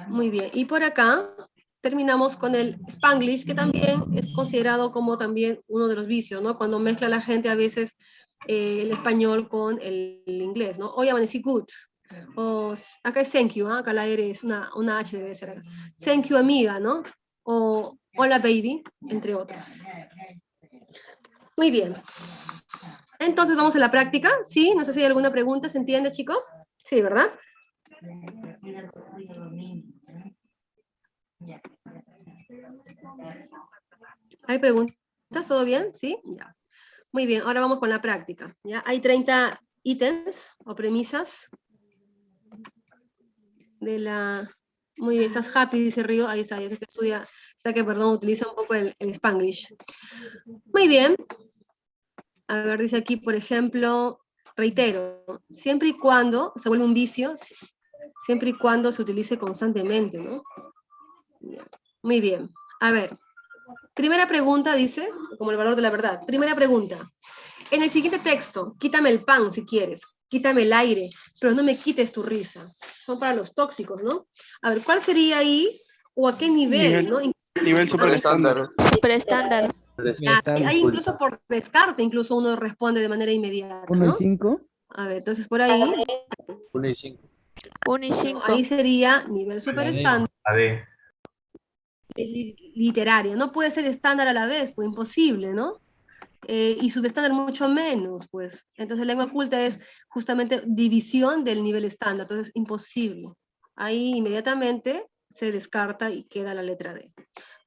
Speaker 1: Muy bien. Y por acá terminamos con el Spanglish, que también es considerado como también uno de los vicios, ¿no? Cuando mezcla la gente a veces el español con el inglés, ¿no? Hoy amanecí good. O acá es thank you, ¿eh? Acá la R es una H debe ser acá. Thank you, amiga, ¿no? O hola, baby, entre otros. Muy bien. Entonces vamos a la práctica, ¿sí? No sé si hay alguna pregunta, ¿se entiende, chicos? Sí, ¿verdad? ¿Hay preguntas? ¿Todo bien? ¿Sí? Ya. Muy bien, ahora vamos con la práctica. ¿Ya? Hay 30 ítems o premisas de la... Muy bien, estás happy, dice Río. Ahí está, ya sé que estudia, sé que, perdón, utiliza un poco el Spanglish. Muy bien. A ver, dice aquí, por ejemplo, reitero, siempre y cuando se vuelve un vicio, siempre y cuando se utilice constantemente, ¿no? Muy bien. A ver, primera pregunta dice, como el valor de la verdad. Primera pregunta. En el siguiente texto, quítame el pan si quieres, quítame el aire, pero no me quites tu risa. Son para los tóxicos, ¿no? A ver, ¿cuál sería ahí o a qué nivel, ¿no?
Speaker 9: Nivel super estándar.
Speaker 3: Super estándar.
Speaker 1: Hay incluso por descarte, incluso uno responde de manera inmediata,
Speaker 10: 1 y
Speaker 1: ¿no?
Speaker 10: 5.
Speaker 1: A ver, entonces por ahí,
Speaker 4: 1 y 5.
Speaker 3: 1 y 5.
Speaker 1: ahí sería nivel super estándar.
Speaker 6: A D.
Speaker 1: Literaria. No puede ser estándar a la vez, pues imposible, ¿no? Y subestándar mucho menos, pues. Entonces lengua culta es justamente división del nivel estándar, entonces imposible. Ahí inmediatamente se descarta y queda la letra D.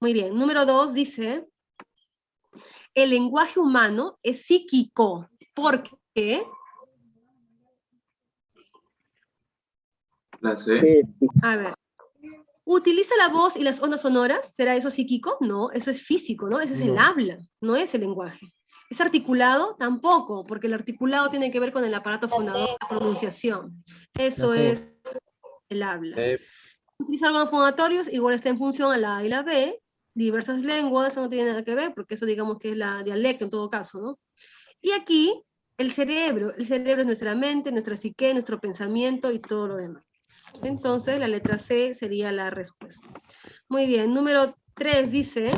Speaker 1: Muy bien, número 2 dice, el lenguaje humano es psíquico, porque...
Speaker 4: La C.
Speaker 1: A ver, ¿utiliza la voz y las ondas sonoras? ¿Será eso psíquico? No, eso es físico, ¿no? Ese es el habla, no es el lenguaje. ¿Es articulado? Tampoco, porque el articulado tiene que ver con el aparato fonador, la pronunciación. Eso es el habla. ¿Utiliza órganos fonatorios? Igual está en función a la A y la B. Diversas lenguas, eso no tiene nada que ver, porque eso digamos que es la dialecto en todo caso, ¿no? Y aquí, el cerebro es nuestra mente, nuestra psique, nuestro pensamiento y todo lo demás. Entonces, la letra C sería la respuesta. Muy bien, número 3 dice,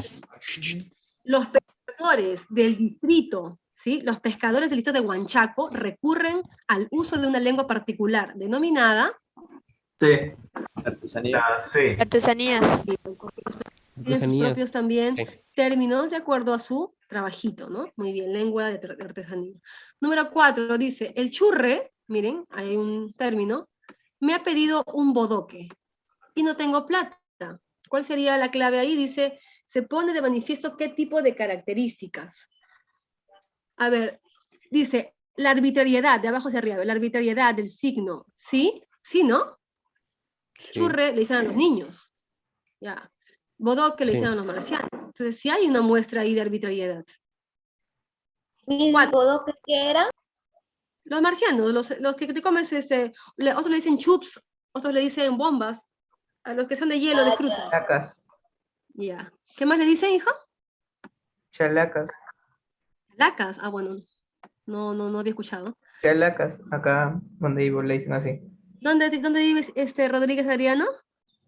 Speaker 1: los pescadores del distrito, ¿sí? Los pescadores del distrito de Huanchaco recurren al uso de una lengua particular, denominada...
Speaker 4: C.
Speaker 6: La C.
Speaker 3: Artesanías.
Speaker 1: Tienen sus propios también términos de acuerdo a su trabajito, ¿no? Muy bien, lengua de artesanía. Número 4 dice, el churre, miren, hay un término, me ha pedido un bodoque y no tengo plata. ¿Cuál sería la clave ahí? Dice, se pone de manifiesto qué tipo de características. A ver, dice, la arbitrariedad, de abajo hacia arriba, la arbitrariedad del signo, ¿sí? ¿Sí, no? Sí. Churre le dicen a los niños, ya. Bodoque le dicen a los marcianos. Entonces, sí hay una muestra ahí de arbitrariedad.
Speaker 2: ¿Y el bodoque qué era?
Speaker 1: Los marcianos, los que te comes, otros le dicen chups, otros le dicen bombas, a los que son de hielo, de fruta.
Speaker 11: Chalacas.
Speaker 1: Ya. ¿Qué más le dicen, hijo?
Speaker 11: Chalacas.
Speaker 1: Lacas. Ah, bueno, no había escuchado.
Speaker 11: Chalacas. Acá donde vivo le dicen así.
Speaker 1: ¿Dónde vives, Rodríguez Adriano?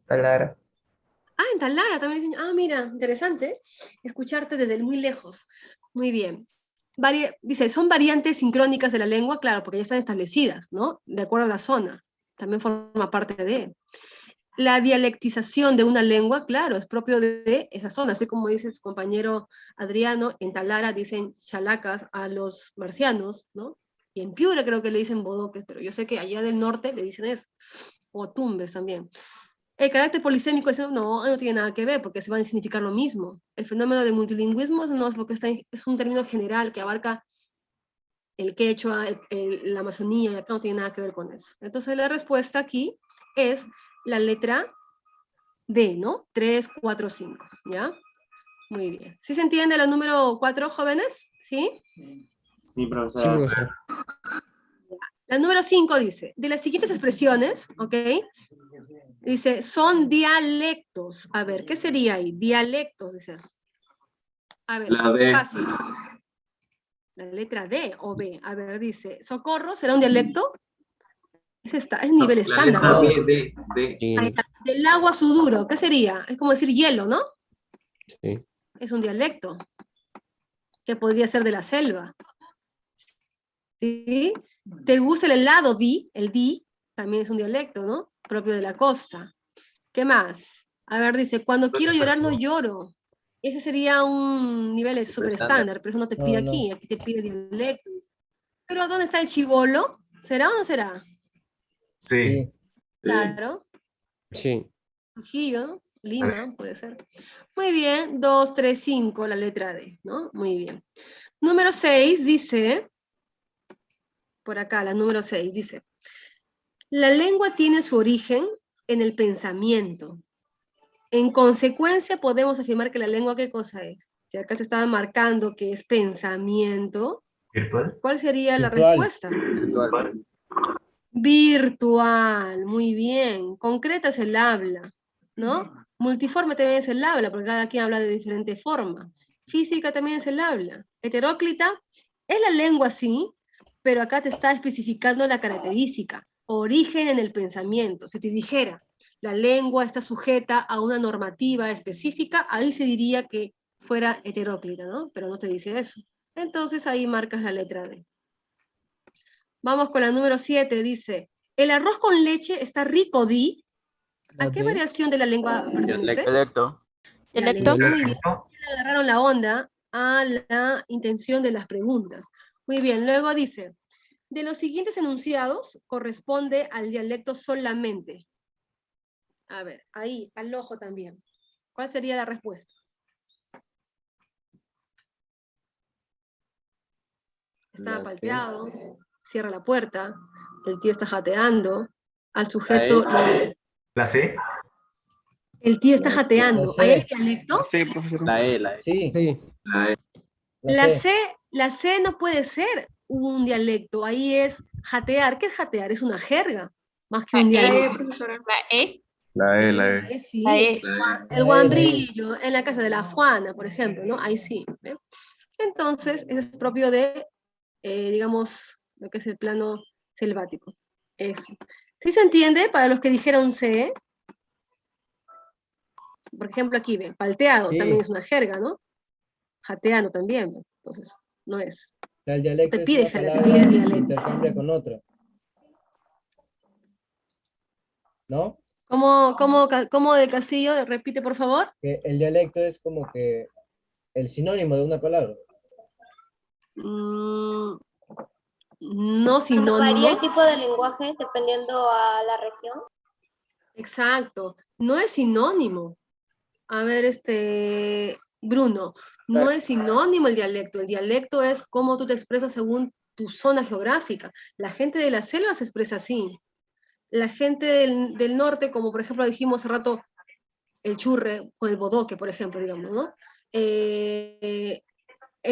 Speaker 11: Talara.
Speaker 1: Ah, en Talara también dicen, ah, mira, interesante, escucharte desde muy lejos. Muy bien. Dice, son variantes sincrónicas de la lengua, claro, porque ya están establecidas, ¿no? De acuerdo a la zona. También forma parte de. La dialectización de una lengua, claro, es propio de esa zona. Así como dice su compañero Adriano, en Talara dicen chalacas a los marcianos, ¿no? Y en Piura creo que le dicen bodoques, pero yo sé que allá del norte le dicen eso. O tumbes también. El carácter polisémico no tiene nada que ver, porque se van a significar lo mismo. El fenómeno de multilingüismo no es porque es un término general que abarca el quechua, la amazonía, y acá no tiene nada que ver con eso. Entonces la respuesta aquí es la letra D, ¿no? 3, 4, 5, ¿ya? Muy bien. ¿Sí se entiende la número 4, jóvenes? ¿Sí?
Speaker 4: Sí, profesor.
Speaker 1: La número 5 dice, de las siguientes expresiones, ¿ok? Dice, son dialectos. A ver, ¿qué sería ahí? Dialectos, dice. A ver,
Speaker 4: La D.
Speaker 1: fácil. La letra D o B. A ver, dice, ¿socorro será un dialecto? Es nivel estándar, ¿no?
Speaker 4: D.
Speaker 1: Ahí está. Del agua su duro, ¿qué sería? Es como decir hielo, ¿no?
Speaker 7: Sí.
Speaker 1: Es un dialecto que podría ser de la selva. ¿Sí? ¿Te gusta el helado? El di también es un dialecto, ¿no? Propio de la costa. ¿Qué más? A ver, dice, cuando quiero llorar no lloro. Ese sería un nivel súper estándar, pero eso no te pide aquí te pide dialectos. Pero ¿dónde está el chibolo? ¿Será o no será?
Speaker 6: Sí.
Speaker 1: Claro.
Speaker 7: Sí.
Speaker 1: Trujillo, ¿no? Lima, puede ser. Muy bien, 2, 3, 5, la letra D, ¿no? Muy bien. Número 6 dice, por acá, la número 6 dice, la lengua tiene su origen en el pensamiento. En consecuencia, podemos afirmar que la lengua, ¿qué cosa es? Si acá se estaba marcando que es pensamiento,
Speaker 6: ¿Virtual?
Speaker 1: ¿cuál sería la respuesta? Virtual, muy bien. Concreta es el habla, ¿no? Multiforme también es el habla, porque cada quien habla de diferente forma. Física también es el habla. Heteróclita es la lengua, sí, pero acá te está especificando la característica. Origen en el pensamiento. Si te dijera, la lengua está sujeta a una normativa específica, ahí se diría que fuera heteróclita, ¿no? Pero no te dice eso. Entonces ahí marcas la letra D. Vamos con la número 7, dice, el arroz con leche está rico, di. ¿A qué variación de la lengua pertenece?
Speaker 4: Dialecto.
Speaker 1: Dialecto. Muy bien, le agarraron la onda a la intención de las preguntas. Muy bien, luego dice, de los siguientes enunciados corresponde al dialecto solamente. A ver, ahí, al ojo también. ¿Cuál sería la respuesta? Estaba palteado, cierra la puerta, el tío está jateando, al sujeto lo dice.
Speaker 6: ¿La C?
Speaker 1: El tío está jateando. ¿Hay el dialecto?
Speaker 9: Sí, profesor.
Speaker 4: La E.
Speaker 7: Sí.
Speaker 1: La C no puede ser un dialecto, ahí es jatear. ¿Qué es jatear? Es una jerga, más que un dialecto.
Speaker 2: profesora.
Speaker 6: La E.
Speaker 1: La E, sí. El guambrillo, en la casa de la Juana, por ejemplo, ¿no? Ahí sí. ¿ve? Entonces, eso es propio de, digamos, lo que es el plano selvático. Eso. ¿Sí se entiende para los que dijeron C? Por ejemplo, aquí, ve, palteado, también es una jerga, ¿no? Jateando también, ¿ve? Entonces, no es.
Speaker 10: El dialecto
Speaker 1: te pide
Speaker 10: es una
Speaker 1: jerga, te
Speaker 10: palabra
Speaker 1: pide
Speaker 10: que
Speaker 1: dialecto.
Speaker 10: intercambia con otra. ¿No?
Speaker 1: ¿Cómo de Castillo? Repite, por favor.
Speaker 10: Que el dialecto es como que el sinónimo de una palabra.
Speaker 1: No
Speaker 2: Varía
Speaker 1: sinónimo.
Speaker 2: el tipo de lenguaje dependiendo a la región.
Speaker 1: Exacto. No es sinónimo. A ver, Bruno, no es sinónimo el dialecto. El dialecto es cómo tú te expresas según tu zona geográfica. La gente de la selva se expresa así. La gente del norte, como por ejemplo dijimos hace rato, el churre con el bodoque, por ejemplo, digamos, ¿no? En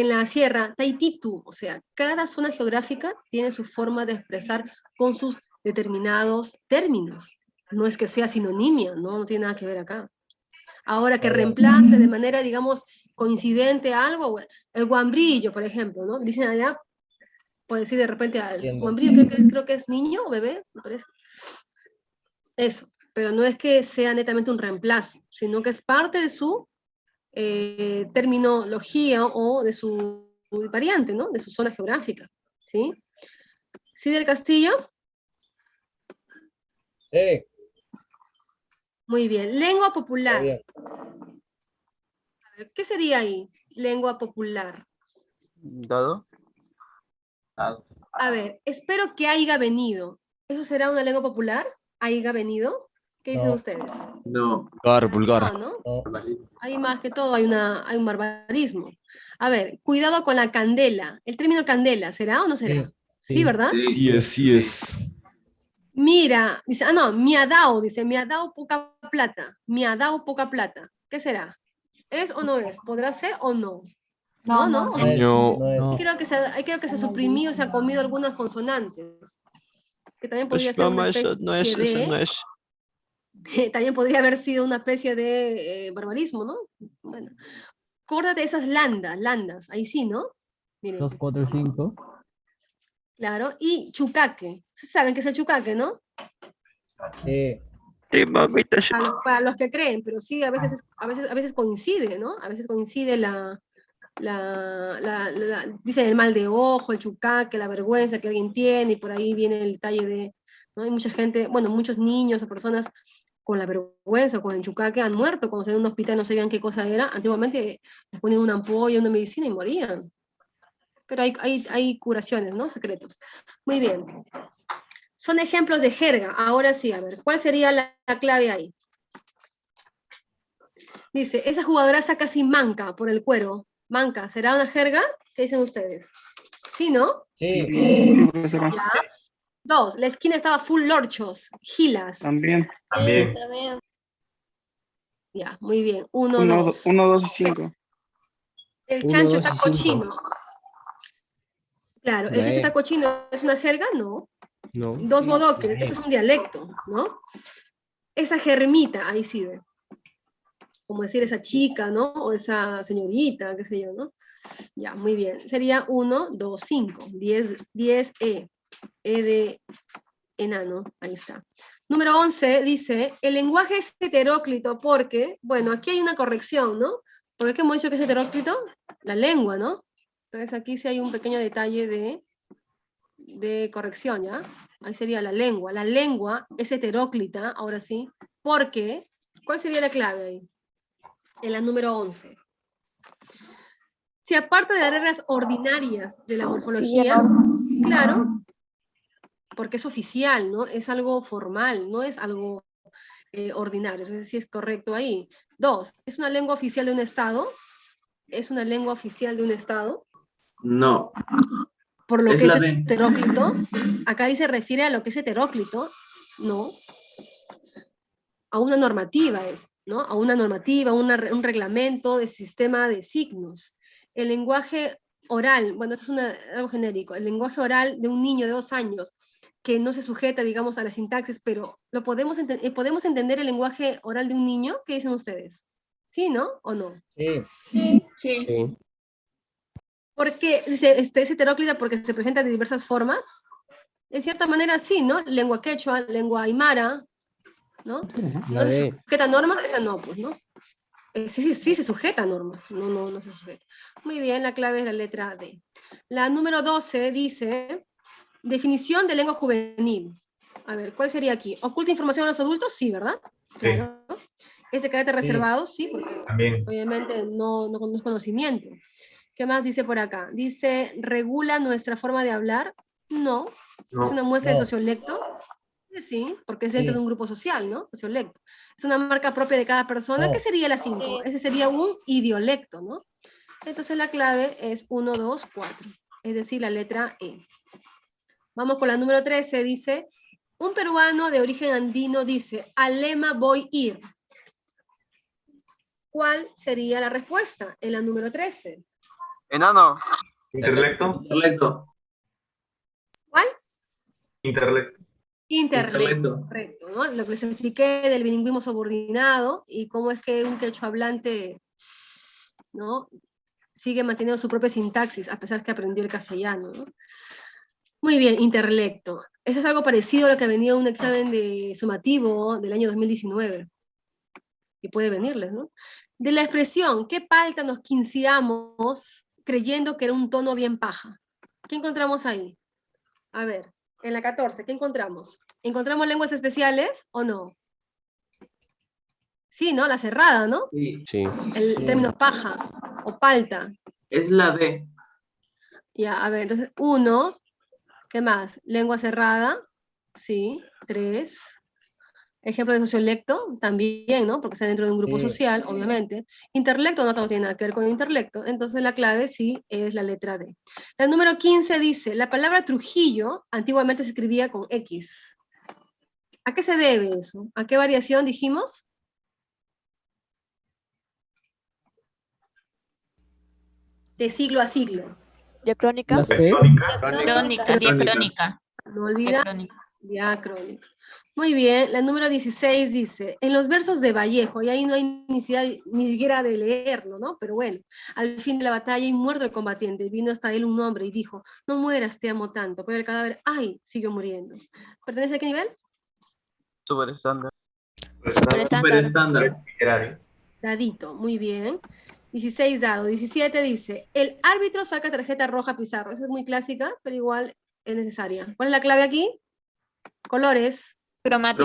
Speaker 1: la sierra, taititu, o sea, cada zona geográfica tiene su forma de expresar con sus determinados términos. No es que sea sinonimia, no tiene nada que ver acá. Ahora que reemplace de manera, digamos, coincidente algo, el guambrillo, por ejemplo, ¿no? Dicen allá, puede decir de repente al guambrillo, creo que es niño o bebé, me parece. Eso, pero no es que sea netamente un reemplazo, sino que es parte de su terminología o de su variante, ¿no? De su zona geográfica, ¿sí? ¿Sí del Castillo?
Speaker 10: Sí.
Speaker 1: Muy bien. Lengua popular.
Speaker 10: Bien.
Speaker 1: A ver, ¿qué sería ahí? Lengua popular.
Speaker 4: ¿Dado?
Speaker 1: A ver, espero que haya venido. ¿Eso será una lengua popular? ¿Haya venido? ¿Qué dicen ustedes?
Speaker 4: No.
Speaker 7: Vulgar.
Speaker 1: No, ¿no? Hay más que todo, hay un barbarismo. A ver, cuidado con la candela. El término candela, ¿será o no será? Sí, ¿verdad?
Speaker 7: Sí es.
Speaker 1: Mira, dice, no, me ha dado poca plata. Me ha dado poca plata. ¿Qué será? ¿Es o no es? ¿Podrá ser o no? No.
Speaker 7: No.
Speaker 1: Creo que se suprimió, se ha comido algunas consonantes. Que también podría ser una especie de... También podría haber sido una especie de barbarismo, ¿no? Bueno, córdate esas landas, ahí sí, ¿no? Miren,
Speaker 12: 2, 4 y 5.
Speaker 1: claro, y chucaque. ¿Saben qué es el chucaque, no?
Speaker 4: Sí, mamita.
Speaker 1: Para los que creen, pero sí, a veces coincide, ¿no? A veces coincide dicen el mal de ojo, el chucaque, la vergüenza que alguien tiene, y por ahí viene el detalle de, ¿no? Hay mucha gente, bueno, muchos niños o personas con la vergüenza, con el chucaque, han muerto cuando se en un hospital, no sabían qué cosa era. Antiguamente les ponían una ampolla, una medicina y morían. Pero hay curaciones, ¿no? Secretos. Muy bien. Son ejemplos de jerga. Ahora sí, a ver, ¿cuál sería la clave ahí? Dice, esa jugadora saca casi manca por el cuero. Manca, ¿será una jerga? ¿Qué dicen ustedes? ¿Sí, no?
Speaker 10: Sí.
Speaker 9: Sí, profesora.
Speaker 1: Ya. 2, la esquina estaba full lorchos, gilas.
Speaker 9: También.
Speaker 6: También.
Speaker 1: Ya, muy bien. 1,
Speaker 9: 1,
Speaker 1: 2.
Speaker 9: 2 y 5.
Speaker 1: El
Speaker 7: 1,
Speaker 1: chancho
Speaker 7: 2
Speaker 1: está
Speaker 7: y 5.
Speaker 1: cochino. Claro, ¿el chancho está cochino es una jerga? No.
Speaker 7: No.
Speaker 1: 2 bodoques, eso es un dialecto, ¿no? Esa germita, ahí sí ve. Como decir esa chica, ¿no? O esa señorita, qué sé yo, ¿no? Ya, muy bien. Sería 1, 2, 5. 10 E. E de enano, ahí está. Número 11 dice, el lenguaje es heteróclito porque, bueno, aquí hay una corrección, ¿no? ¿Por qué hemos dicho que es heteróclito? La lengua, ¿no? Entonces aquí sí hay un pequeño detalle de corrección, ¿ya? Ahí sería la lengua. La lengua es heteróclita, ahora sí, porque, ¿cuál sería la clave ahí? En la número 11. Si aparte de las reglas ordinarias de la morfología, claro, porque es oficial, ¿no? Es algo formal, no es algo ordinario, entonces sí es correcto ahí. 2, ¿es una lengua oficial de un estado? ¿Es una lengua oficial de un estado?
Speaker 4: No.
Speaker 1: Por lo
Speaker 4: Es
Speaker 1: que
Speaker 4: la
Speaker 1: es
Speaker 4: B.
Speaker 1: heteróclito, acá ahí se refiere a lo que es heteróclito, no, a una normativa es, ¿no? A una normativa, un reglamento de sistema de signos. El lenguaje oral, bueno, esto es algo genérico, el lenguaje oral de un niño de 2 años que no se sujeta, digamos, a la sintaxis, pero ¿podemos entender el lenguaje oral de un niño? ¿Qué dicen ustedes? ¿Sí, no? ¿O no?
Speaker 10: Sí.
Speaker 2: Sí.
Speaker 7: Sí.
Speaker 1: ¿Por qué es heteróclita? Porque se presenta de diversas formas. En cierta manera sí, ¿no? Lengua quechua, lengua aymara, ¿no?
Speaker 7: La
Speaker 1: ¿No se
Speaker 7: D.
Speaker 1: sujeta a normas? Esa no, pues, ¿no? Sí se sujeta a normas, no se sujeta. Muy bien, la clave es la letra D. La número 12 dice, definición de lengua juvenil. A ver, ¿cuál sería aquí? ¿Oculta información a los adultos? Sí, ¿verdad? Claro. ¿Es de carácter reservado? Sí, porque
Speaker 6: También.
Speaker 1: obviamente no es conocimiento. ¿Qué más dice por acá? Dice, ¿regula nuestra forma de hablar? No.
Speaker 6: No.
Speaker 1: ¿Es una muestra de
Speaker 10: No.
Speaker 1: sociolecto? Sí, porque es dentro
Speaker 10: Sí.
Speaker 1: de un grupo social, ¿no? Sociolecto. Es una marca propia de cada persona.
Speaker 10: No.
Speaker 1: ¿Qué sería la 5? Ese sería un idiolecto, ¿no? Entonces la clave es 1, 2, 4. Es decir, la letra E. Vamos con la número 13. Dice, un peruano de origen andino dice, al lema voy ir. ¿Cuál sería la respuesta en la número 13?
Speaker 4: Enano.
Speaker 6: Interlecto.
Speaker 4: Interlecto.
Speaker 1: ¿Cuál?
Speaker 6: Interlecto.
Speaker 1: Interlecto, correcto, ¿no? Lo que les expliqué del bilingüismo subordinado y cómo es que un quechua hablante, ¿no? Sigue manteniendo su propia sintaxis a pesar que aprendió el castellano, ¿no? Muy bien, interlecto. Eso es algo parecido a lo que venía en un examen de sumativo del año 2019. Y puede venirles, ¿no? De la expresión, ¿qué palta nos quinceamos creyendo que era un tono bien paja? ¿Qué encontramos ahí? A ver, en la 14, ¿qué encontramos? ¿Encontramos lenguas especiales o no? Sí, ¿no? La cerrada, ¿no?
Speaker 4: Sí.
Speaker 7: Sí.
Speaker 1: El término paja o palta.
Speaker 4: Es la D.
Speaker 1: Ya, a ver, entonces, 1, ¿qué más? Lengua cerrada, sí, 3. Ejemplo de sociolecto, también, ¿no? Porque está dentro de un grupo social, obviamente. Interlecto no tiene nada que ver con intelecto, entonces la clave sí es la letra D. La número 15 dice, la palabra Trujillo antiguamente se escribía con X. ¿A qué se debe eso? ¿A qué variación dijimos? De siglo a siglo.
Speaker 3: ¿Diacrónica?
Speaker 12: La C.
Speaker 2: Crónica, diacrónica.
Speaker 1: No olvida Diacrónico. Muy bien, la número 16 dice, en los versos de Vallejo, y ahí no hay necesidad ni siquiera de leerlo, ¿no? Pero bueno, al fin de la batalla y muerto el combatiente, vino hasta él un hombre y dijo, no mueras, te amo tanto, pero el cadáver, ¡ay!, siguió muriendo. ¿Pertenece a qué nivel?
Speaker 4: Super estándar.
Speaker 6: Estándar. Literario.
Speaker 1: Dadito, muy bien. 16 dado. 17 dice, el árbitro saca tarjeta roja a pizarro. Esa es muy clásica, pero igual es necesaria. ¿Cuál es la clave aquí? Colores.
Speaker 8: Cromático.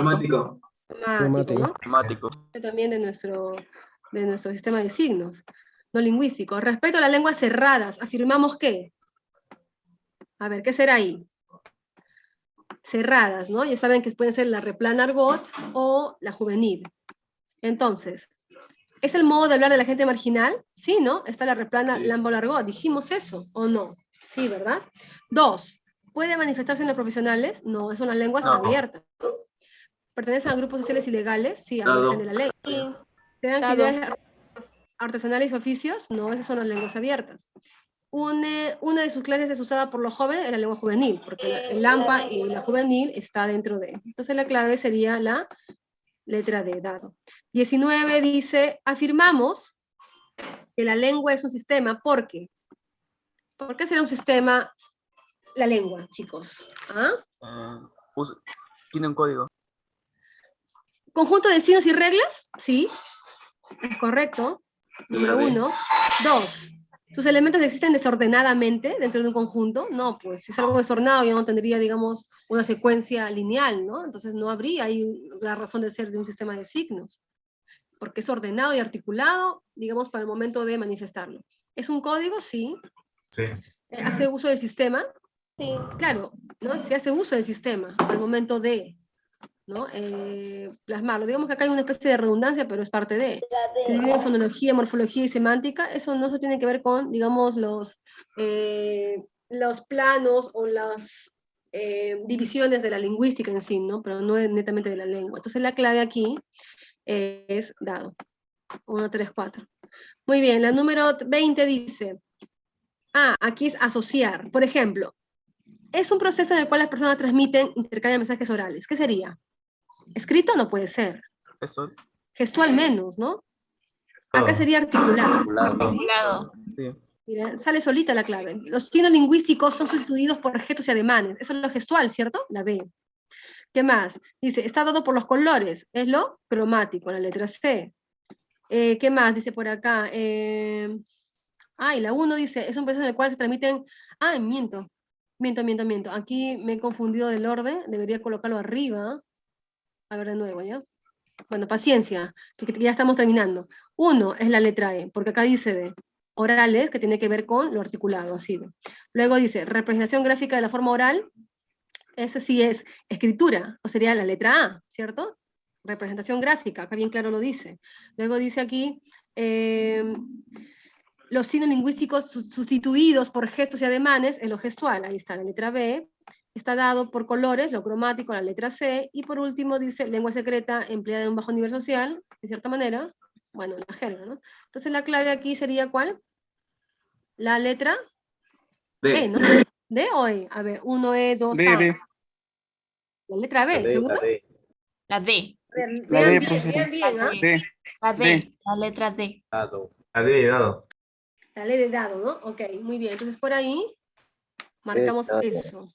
Speaker 1: Cromático, ¿no?
Speaker 4: Cromático.
Speaker 1: También de nuestro sistema de signos, no lingüístico. Respecto a las lenguas cerradas, afirmamos que, a ver, ¿qué será ahí? Cerradas, ¿no? Ya saben que pueden ser la replana argot o la juvenil. Entonces, ¿es el modo de hablar de la gente marginal? Sí, ¿no? Está la replana lambo argot. ¿Dijimos eso o no? Sí, ¿verdad? 2. ¿Puede manifestarse en los profesionales? No, son las lenguas abiertas. ¿Pertenecen a grupos sociales ilegales? Sí, a margen de la ley. ¿Tienen actividades artesanales y oficios? No, esas son las lenguas abiertas. Una de sus clases es usada por los jóvenes, la lengua juvenil, porque el lampa y la juvenil está dentro de. Entonces la clave sería la letra D, dado. 19 dice, afirmamos que la lengua es un sistema, ¿por qué? ¿Por qué será un sistema la lengua, chicos? ¿Ah?
Speaker 4: Tiene un código.
Speaker 1: ¿Conjunto de signos y reglas? Sí, es correcto. Número 1. 2. ¿Sus elementos existen desordenadamente dentro de un conjunto? No, pues si es algo desordenado ya no tendría, digamos, una secuencia lineal, ¿no? Entonces no habría ahí la razón de ser de un sistema de signos, porque es ordenado y articulado, digamos, para el momento de manifestarlo. ¿Es un código? Sí.
Speaker 6: Sí.
Speaker 1: ¿Hace uso del sistema?
Speaker 2: Sí.
Speaker 1: Claro, ¿no? Se hace uso del sistema al momento de, ¿no? Plasmarlo. Digamos que acá hay una especie de redundancia, pero es parte de. Se divide en fonología, morfología y semántica. Eso no se tiene que ver con, digamos, los planos o las divisiones de la lingüística en sí, ¿no? Pero no es netamente de la lengua. Entonces la clave aquí es dado. 1, 3, 4. Muy bien, la número 20 dice, aquí es asociar. Por ejemplo, es un proceso en el cual las personas transmiten, intercambian mensajes orales. ¿Qué sería? ¿Escrito? No puede ser.
Speaker 4: Eso.
Speaker 1: Gestual menos, ¿no? Acá sería articulado.
Speaker 4: Sí.
Speaker 1: Mira, sale solita la clave. Los signos lingüísticos son sustituidos por gestos y ademanes. Eso es lo gestual, ¿cierto? La B. ¿Qué más? Dice, está dado por los colores. Es lo cromático, la letra C. ¿Qué más? Dice por acá. Y la 1 dice, es un proceso en el cual se transmiten... miento. Aquí me he confundido del orden. Debería colocarlo arriba. A ver de nuevo, ¿ya? Bueno, paciencia, que ya estamos terminando. 1 es la letra E, porque acá dice de orales, que tiene que ver con lo articulado, así. Luego dice, representación gráfica de la forma oral, ese sí es escritura, o sería la letra A, ¿cierto? Representación gráfica, acá bien claro lo dice. Luego dice aquí, los signos lingüísticos sustituidos por gestos y ademanes, en lo gestual, ahí está la letra B, está dado por colores, lo cromático, la letra C, y por último dice lengua secreta empleada en un bajo nivel social, de cierta manera, bueno, la jerga, ¿no? Entonces la clave aquí sería ¿cuál? La letra
Speaker 4: D.
Speaker 1: E, ¿no? ¿D o E? A ver, 1E, 2A.
Speaker 9: D.
Speaker 1: La letra B, ¿seguro?
Speaker 8: La D.
Speaker 1: Vean bien, ¿ah?
Speaker 9: D.
Speaker 8: La D. La letra D.
Speaker 6: Dado. Dado.
Speaker 1: La ley de dado, ¿no? Ok, muy bien. Entonces por ahí marcamos eso.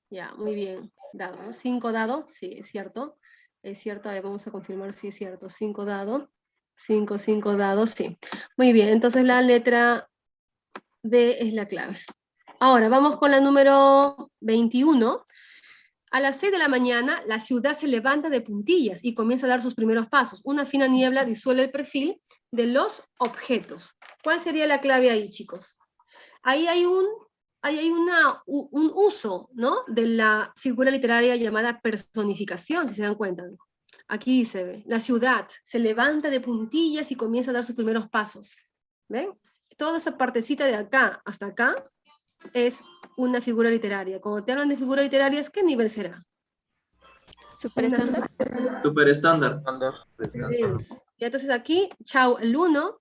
Speaker 1: Ya, muy bien. Dado, ¿no? 5 dado, sí, es cierto. Es cierto, a ver, vamos a confirmar si es cierto. 5 dado. 5 dados, sí. Muy bien, entonces la letra D es la clave. Ahora, vamos con la número 21. A las 6 de la mañana, la ciudad se levanta de puntillas y comienza a dar sus primeros pasos. Una fina niebla disuelve el perfil de los objetos. ¿Cuál sería la clave ahí, chicos? Ahí hay un uso, ¿no? De la figura literaria llamada personificación, si se dan cuenta. Aquí se ve, la ciudad se levanta de puntillas y comienza a dar sus primeros pasos. ¿Ven? Toda esa partecita de acá hasta acá es una figura literaria. Cuando te hablan de figuras literarias, ¿qué nivel será?
Speaker 3: ¿Super estándar?
Speaker 4: Super estándar.
Speaker 1: Y entonces aquí, chau, el 1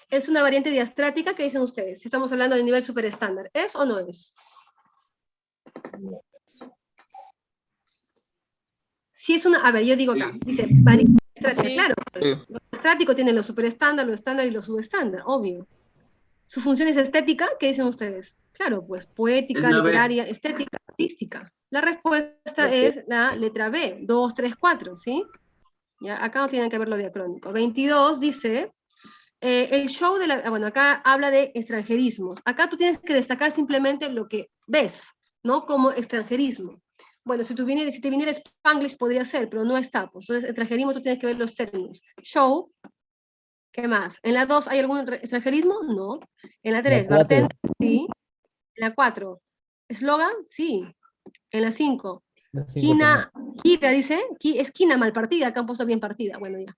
Speaker 1: es una variante diastrática. ¿Qué dicen ustedes? Si estamos hablando de nivel super estándar, ¿es o no es? Si es una, a ver, yo digo acá, dice, claro, pues, lo estrático tiene lo superestándar, lo estándar y lo subestándar, obvio. Su función es estética, ¿qué dicen ustedes? Claro, pues poética, literaria, estética, artística. La respuesta es la letra B, 2, 3, 4, ¿sí? Ya, acá no tiene que ver lo diacrónico. 22 dice, el show de la... Bueno, acá habla de extranjerismos. Acá tú tienes que destacar simplemente lo que ves, ¿no? Como extranjerismo. Bueno, si te viniera Spanglish podría ser, pero no está. Pues. Entonces, extranjerismo tú tienes que ver los términos. Show, ¿qué más? ¿En la 2 hay algún extranjerismo? No. En la 3, bartender, sí. En la 4, eslogan, sí. En la 5, Kira dice, esquina mal partida, acá han puesto bien partida. Bueno, ya.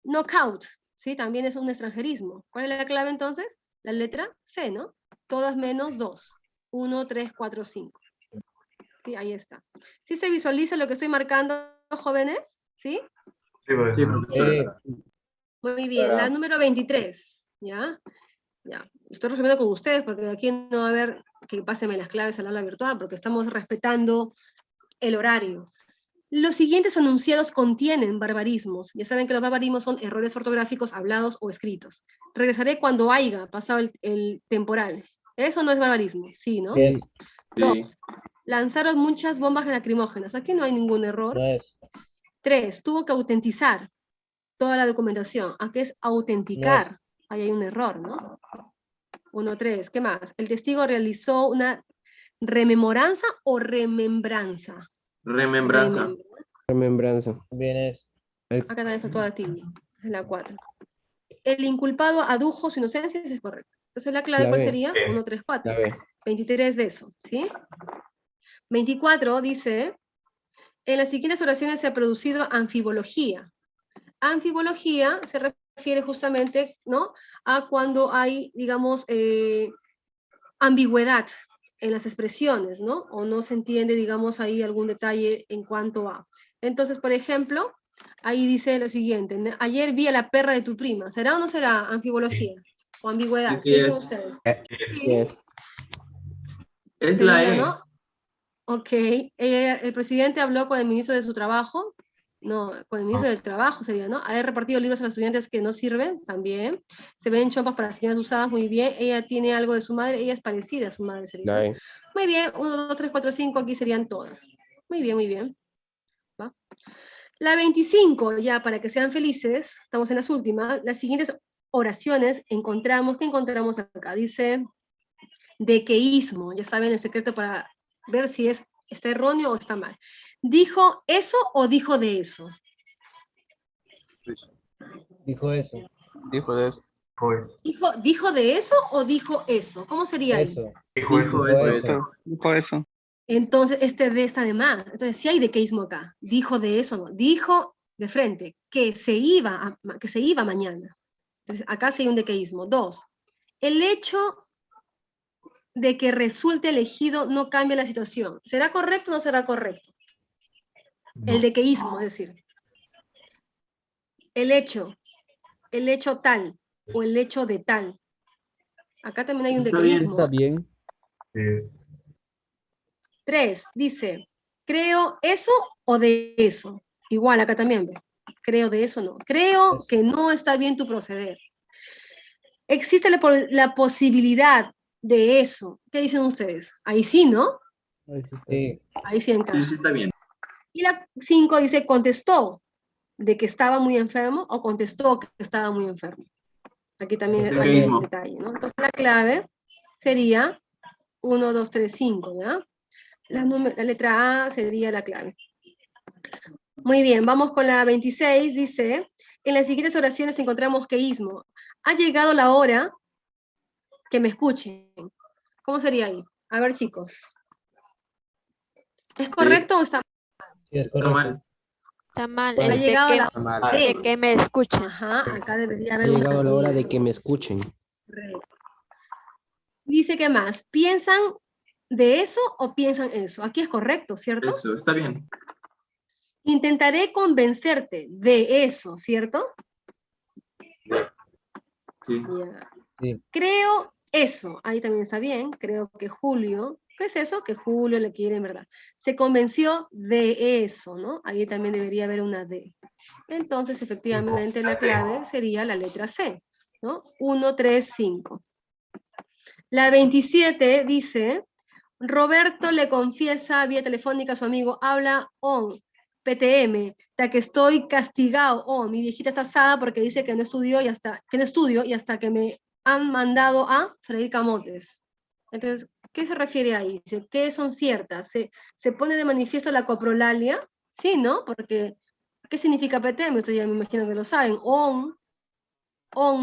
Speaker 1: Knockout, sí, también es un extranjerismo. ¿Cuál es la clave entonces? La letra C, ¿no? Todas menos 2. 1, 3, 4, 5. Sí, ahí está. ¿Sí se visualiza lo que estoy marcando, jóvenes? ¿Sí?
Speaker 6: Sí,
Speaker 1: Muy bien, la número 23, ¿ya? Ya, estoy resumiendo con ustedes porque aquí no va a haber que pásenme las claves al aula virtual porque estamos respetando el horario. Los siguientes enunciados contienen barbarismos. Ya saben que los barbarismos son errores ortográficos hablados o escritos. Regresaré cuando haya pasado el temporal. Eso no es barbarismo, sí, ¿no?
Speaker 10: Sí.
Speaker 1: 2. Lanzaron muchas bombas lacrimógenas. Aquí no hay ningún error.
Speaker 10: No es.
Speaker 1: 3. Tuvo que autentizar toda la documentación. Aquí es autenticar.
Speaker 10: No es.
Speaker 1: Ahí hay un error, ¿no? 1, 3. ¿Qué más? El testigo realizó una rememoranza o remembranza.
Speaker 7: Remembranza.
Speaker 10: Bien es.
Speaker 1: Acá también faltó la tilde. Es la 4. El inculpado adujo su inocencia, eso es correcto. Entonces la clave, ¿cuál sería? 1, 3, 4. 23 de eso, ¿sí? 24 dice, en las siguientes oraciones se ha producido anfibología. Anfibología se refiere justamente, ¿no?, a cuando hay, digamos, ambigüedad en las expresiones, ¿no? O no se entiende, digamos, ahí algún detalle en cuanto a. Entonces, por ejemplo, ahí dice lo siguiente, ayer vi a la perra de tu prima. ¿Será o no será anfibología? O ambigüedad, ¿qué dicen ustedes?
Speaker 7: Sí es.
Speaker 4: Es
Speaker 1: Sería,
Speaker 4: la E.
Speaker 1: ¿no? Ok, el presidente habló con el ministro de su trabajo, no, con el ministro del trabajo sería, ¿no? Haber repartido libros a los estudiantes que no sirven, también. Se ven chompas para señoras usadas, muy bien. Ella tiene algo de su madre, ella es parecida a su madre, sería.
Speaker 7: La E.
Speaker 1: Muy bien, 1, 2, 3, 4, 5, aquí serían todas. Muy bien, muy bien. ¿Va? La 25, ya para que sean felices, estamos en las últimas, las siguientes oraciones encontramos, ¿qué encontramos acá? Dice, dequeísmo, ya saben el secreto para ver si está erróneo o está mal. ¿Dijo eso o dijo de eso?
Speaker 10: Dijo eso.
Speaker 4: Dijo de eso.
Speaker 1: ¿Dijo de eso o dijo eso? ¿Cómo sería ahí?
Speaker 10: Eso.
Speaker 4: Dijo
Speaker 9: Eso. Dijo eso.
Speaker 1: Entonces, este de está de más. Entonces, sí hay dequeísmo acá. Dijo de eso, no. Dijo de frente que se iba mañana. Entonces, acá sí hay un dequeísmo. 2. El hecho de que resulte elegido no cambia la situación. ¿Será correcto o no será correcto?
Speaker 6: No.
Speaker 1: El dequeísmo, es decir. El hecho tal, o el hecho de tal. Acá también hay un dequeísmo.
Speaker 7: Está bien.
Speaker 1: 3, dice, creo eso o de eso. Igual, acá también ve. Creo de eso no. Creo
Speaker 10: Eso.
Speaker 1: que no está bien tu proceder. Existe la posibilidad de eso. ¿Qué dicen ustedes? Ahí sí, ¿no?
Speaker 10: Sí.
Speaker 1: Ahí sí encaja.
Speaker 4: Sí, está bien.
Speaker 1: Y la 5 dice, contestó de que estaba muy enfermo o contestó que estaba muy enfermo. Aquí también hay
Speaker 4: Dequeísmo.
Speaker 1: un detalle, ¿no? Entonces la clave sería 1, 2, 3, 5, ¿ya? La letra A sería la clave. Muy bien, vamos con la 26, dice, en las siguientes oraciones encontramos queísmo. Ha llegado la hora que me escuchen. ¿Cómo sería ahí? A ver, chicos. ¿Es correcto o está mal?
Speaker 10: Sí, es
Speaker 4: Está
Speaker 10: correcto.
Speaker 4: mal.
Speaker 8: Está mal,
Speaker 1: Ha
Speaker 8: es
Speaker 1: llegado la hora
Speaker 8: de que me escuchen.
Speaker 1: Ajá, acá debería
Speaker 7: Ha
Speaker 1: haber un
Speaker 7: llegado la hora de
Speaker 1: cambio.
Speaker 7: que me escuchen.
Speaker 1: Correcto. Dice, ¿qué más? ¿Piensan de eso o piensan eso? Aquí es correcto, ¿cierto?
Speaker 4: Eso, está bien.
Speaker 1: Intentaré convencerte de eso, ¿cierto?
Speaker 4: Sí.
Speaker 1: Ya.
Speaker 10: Sí.
Speaker 1: Creo eso, ahí también está bien, creo que Julio ¿Qué es eso? Que Julio le quiere en verdad. Se convenció de eso, ¿no? Ahí también debería haber una D. Entonces, efectivamente, la clave sería la letra C, ¿no? 1, 3, 5. La 27 dice, Roberto le confiesa vía telefónica a su amigo, habla on, PTM, ya que estoy castigado, mi viejita está asada porque dice que no estudio y hasta que me han mandado a freír camotes. Entonces, ¿qué se refiere ahí? ¿Qué son ciertas? ¿Se pone de manifiesto la coprolalia? Sí, ¿no? Porque, ¿qué significa PTM? Ustedes ya me imagino que lo saben. On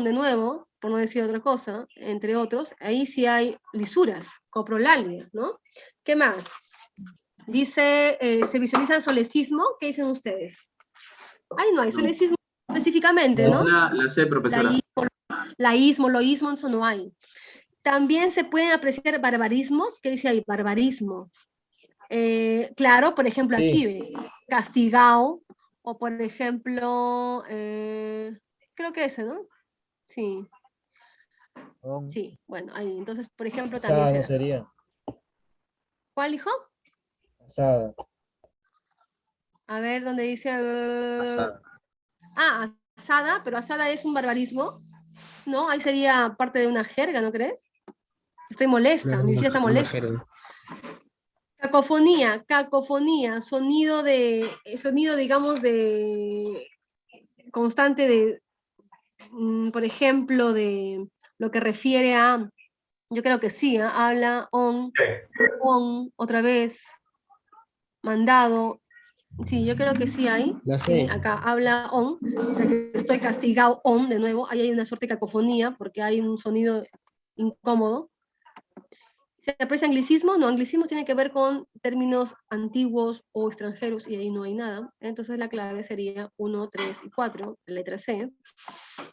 Speaker 1: de nuevo, por no decir otra cosa, entre otros, ahí sí hay lisuras, coprolalia, ¿no? ¿Qué más? Dice, ¿se visualiza el solecismo? ¿Qué dicen ustedes? Ahí no hay solecismo específicamente, ¿no?
Speaker 4: La C, profesora.
Speaker 1: Laísmo, loísmo, eso no hay. También se pueden apreciar barbarismos. ¿Qué dice ahí? Barbarismo. Claro, por ejemplo, aquí, castigado, o por ejemplo, creo que ese, ¿no? Sí. Sí, bueno, ahí, entonces, por ejemplo, también
Speaker 10: Asada no sería.
Speaker 1: ¿Cuál, hijo?
Speaker 10: Asada.
Speaker 1: A ver, ¿dónde dice?
Speaker 6: Asada.
Speaker 1: Asada, pero asada es un barbarismo, ¿no? Ahí sería parte de una jerga, ¿no crees? Estoy molesta, mi fiesta molesta. Cacofonía, sonido, digamos, de constante de, por ejemplo, de lo que refiere a, yo creo que sí, habla on, otra vez, mandado. Sí, yo creo que sí hay. Sí, acá habla on, que estoy castigado on, de nuevo, ahí hay una suerte de cacofonía, porque hay un sonido incómodo. ¿Se aprecia anglicismo? No, anglicismo tiene que ver con términos antiguos o extranjeros, y ahí no hay nada. Entonces la clave sería 1, 3 y 4, la letra C.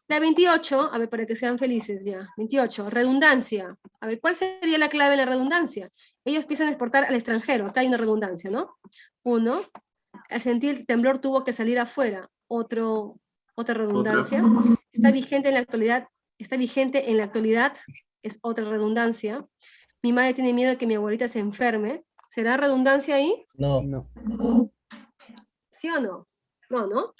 Speaker 1: La 28, a ver, para que sean felices ya. 28, redundancia. A ver, ¿cuál sería la clave de la redundancia? Ellos empiezan a exportar al extranjero, acá hay una redundancia, ¿no? 1, al sentir el temblor tuvo que salir afuera, otra redundancia. Está vigente en la actualidad, es otra redundancia. Mi madre tiene miedo de que mi abuelita se enferme. ¿Será redundancia ahí?
Speaker 10: No.
Speaker 1: ¿Sí o no? No, ¿no?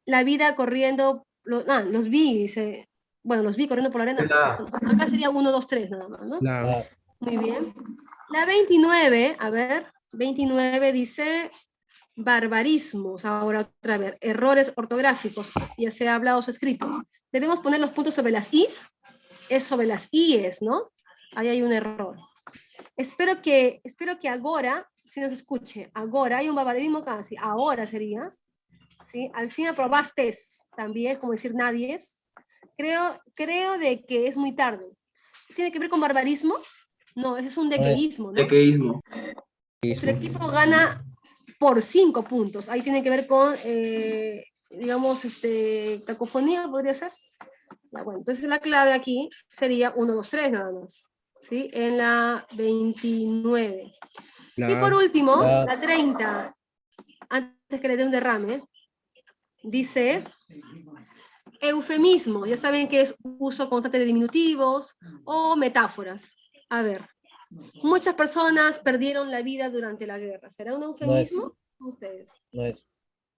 Speaker 1: La vida corriendo, los vi, dice. Bueno, los vi corriendo por la arena. Acá sería 1, 2, 3 nada más, ¿no? Muy bien. La 29, a ver, 29 dice barbarismos. Ahora otra vez, errores ortográficos, ya sea hablados o escritos. Debemos poner los puntos sobre las is. Es sobre las ies, ¿no? Ahí hay un error. Espero que ahora, si nos escuche, ahora hay un barbarismo casi, ahora sería, ¿sí? Al fin aprobaste, también, como decir nadie es. Creo de que es muy tarde. ¿Tiene que ver con barbarismo? No, ese es un dequeísmo, ¿no?
Speaker 4: Dequeísmo.
Speaker 1: Nuestro equipo gana por 5 puntos. Ahí tiene que ver con, digamos, cacofonía, podría ser. Ya, bueno, entonces la clave aquí sería 1, 2, 3 nada más. ¿Sí? En la 29. Y por último, la 30, antes que le dé un derrame, dice eufemismo. Ya saben que es uso constante de diminutivos o metáforas. A ver, muchas personas perdieron la vida durante la guerra. ¿Será un eufemismo?
Speaker 10: No es.
Speaker 1: Ustedes.
Speaker 10: No es.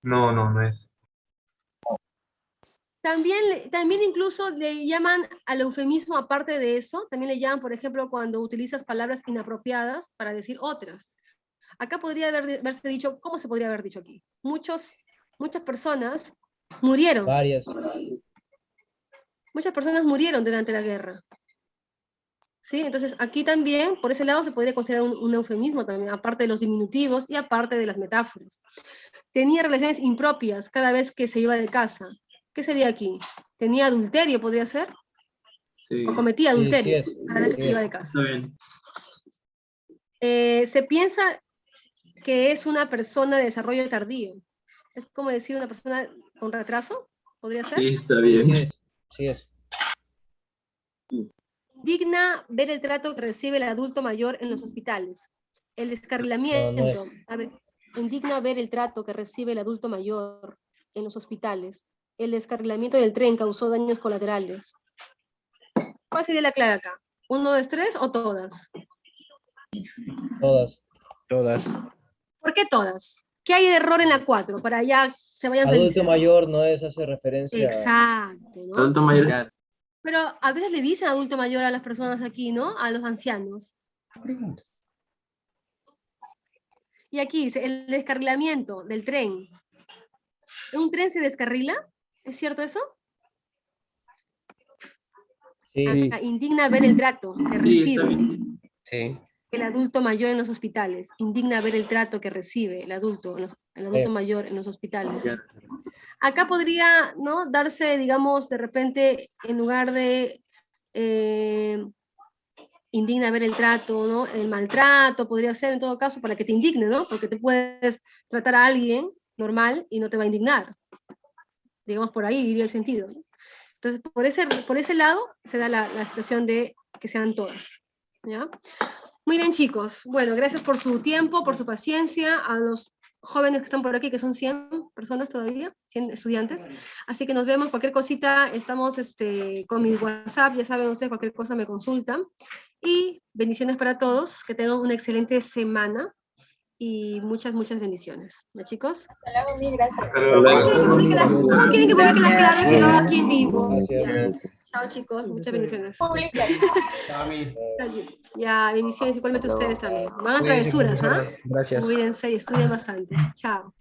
Speaker 6: No es.
Speaker 1: También incluso le llaman al eufemismo, aparte de eso, también le llaman, por ejemplo, cuando utilizas palabras inapropiadas para decir otras. Acá podría haberse dicho, ¿cómo se podría haber dicho aquí? Muchas personas murieron.
Speaker 10: Varias.
Speaker 1: Muchas personas murieron durante la guerra. ¿Sí? Entonces aquí también, por ese lado, se podría considerar un eufemismo también, aparte de los diminutivos y aparte de las metáforas. Tenía relaciones impropias cada vez que se iba de casa. ¿Qué sería aquí? ¿Tenía adulterio, podría ser?
Speaker 4: Sí.
Speaker 1: ¿O cometía adulterio
Speaker 10: Sí,
Speaker 1: cada vez que se iba de casa?
Speaker 4: Está bien.
Speaker 1: Se piensa que es una persona de desarrollo tardío. Es como decir una persona con retraso, ¿podría ser?
Speaker 4: Sí, está bien.
Speaker 10: Sí es.
Speaker 1: Indigna ver el trato que recibe el adulto mayor en los hospitales. El descarrilamiento. A ver, indigna ver el trato que recibe el adulto mayor en los hospitales. El descarrilamiento del tren causó daños colaterales. ¿Cuál sería la clave acá? ¿1, 2, 3 o todas?
Speaker 10: Todas.
Speaker 9: Todas.
Speaker 1: ¿Por qué todas? ¿Qué hay de error en la 4? Para ya se vayan
Speaker 10: Adulto
Speaker 1: felices.
Speaker 10: mayor no es, hace referencia.
Speaker 1: Exacto, ¿no?
Speaker 4: Adulto mayor.
Speaker 1: Pero a veces le dicen adulto mayor a las personas aquí, ¿no? A los ancianos. Y aquí dice, el descarrilamiento del tren. ¿Un tren se descarrila? ¿Es cierto eso?
Speaker 10: Sí.
Speaker 1: Acá, indigna ver el trato que
Speaker 4: Sí, está
Speaker 1: recibe
Speaker 4: bien.
Speaker 7: Sí.
Speaker 1: el adulto mayor en los hospitales. Indigna ver el trato que recibe el adulto mayor en los hospitales. Acá podría, ¿no?, darse, digamos, de repente, en lugar de indigna ver el trato, ¿no?, el maltrato, podría ser en todo caso para que te indigne, ¿no? Porque te puedes tratar a alguien normal y no te va a indignar. Digamos, por ahí iría el sentido, ¿no? Entonces, por ese lado se da la situación de que sean todas, ¿ya? Muy bien, chicos. Bueno, gracias por su tiempo, por su paciencia, a los jóvenes que están por aquí, que son 100 personas todavía, 100 estudiantes. Así que nos vemos, cualquier cosita, estamos con mi WhatsApp, ya saben ustedes, cualquier cosa me consultan. Y bendiciones para todos, que tengan una excelente semana y muchas, muchas bendiciones. ¿Ya, chicos?
Speaker 3: Hasta luego, mil gracias.
Speaker 1: ¿Cómo quieren que publique las claves si lo hago aquí en vivo?
Speaker 10: Gracias.
Speaker 1: Ya. Chao, chicos, muchas bendiciones.
Speaker 3: Publica.
Speaker 1: Chao, chicos. Ya, bendiciones igualmente a ustedes también. Van a travesuras, ¿ah?
Speaker 9: Gracias.
Speaker 1: Cuídense y estudien bastante. Chao.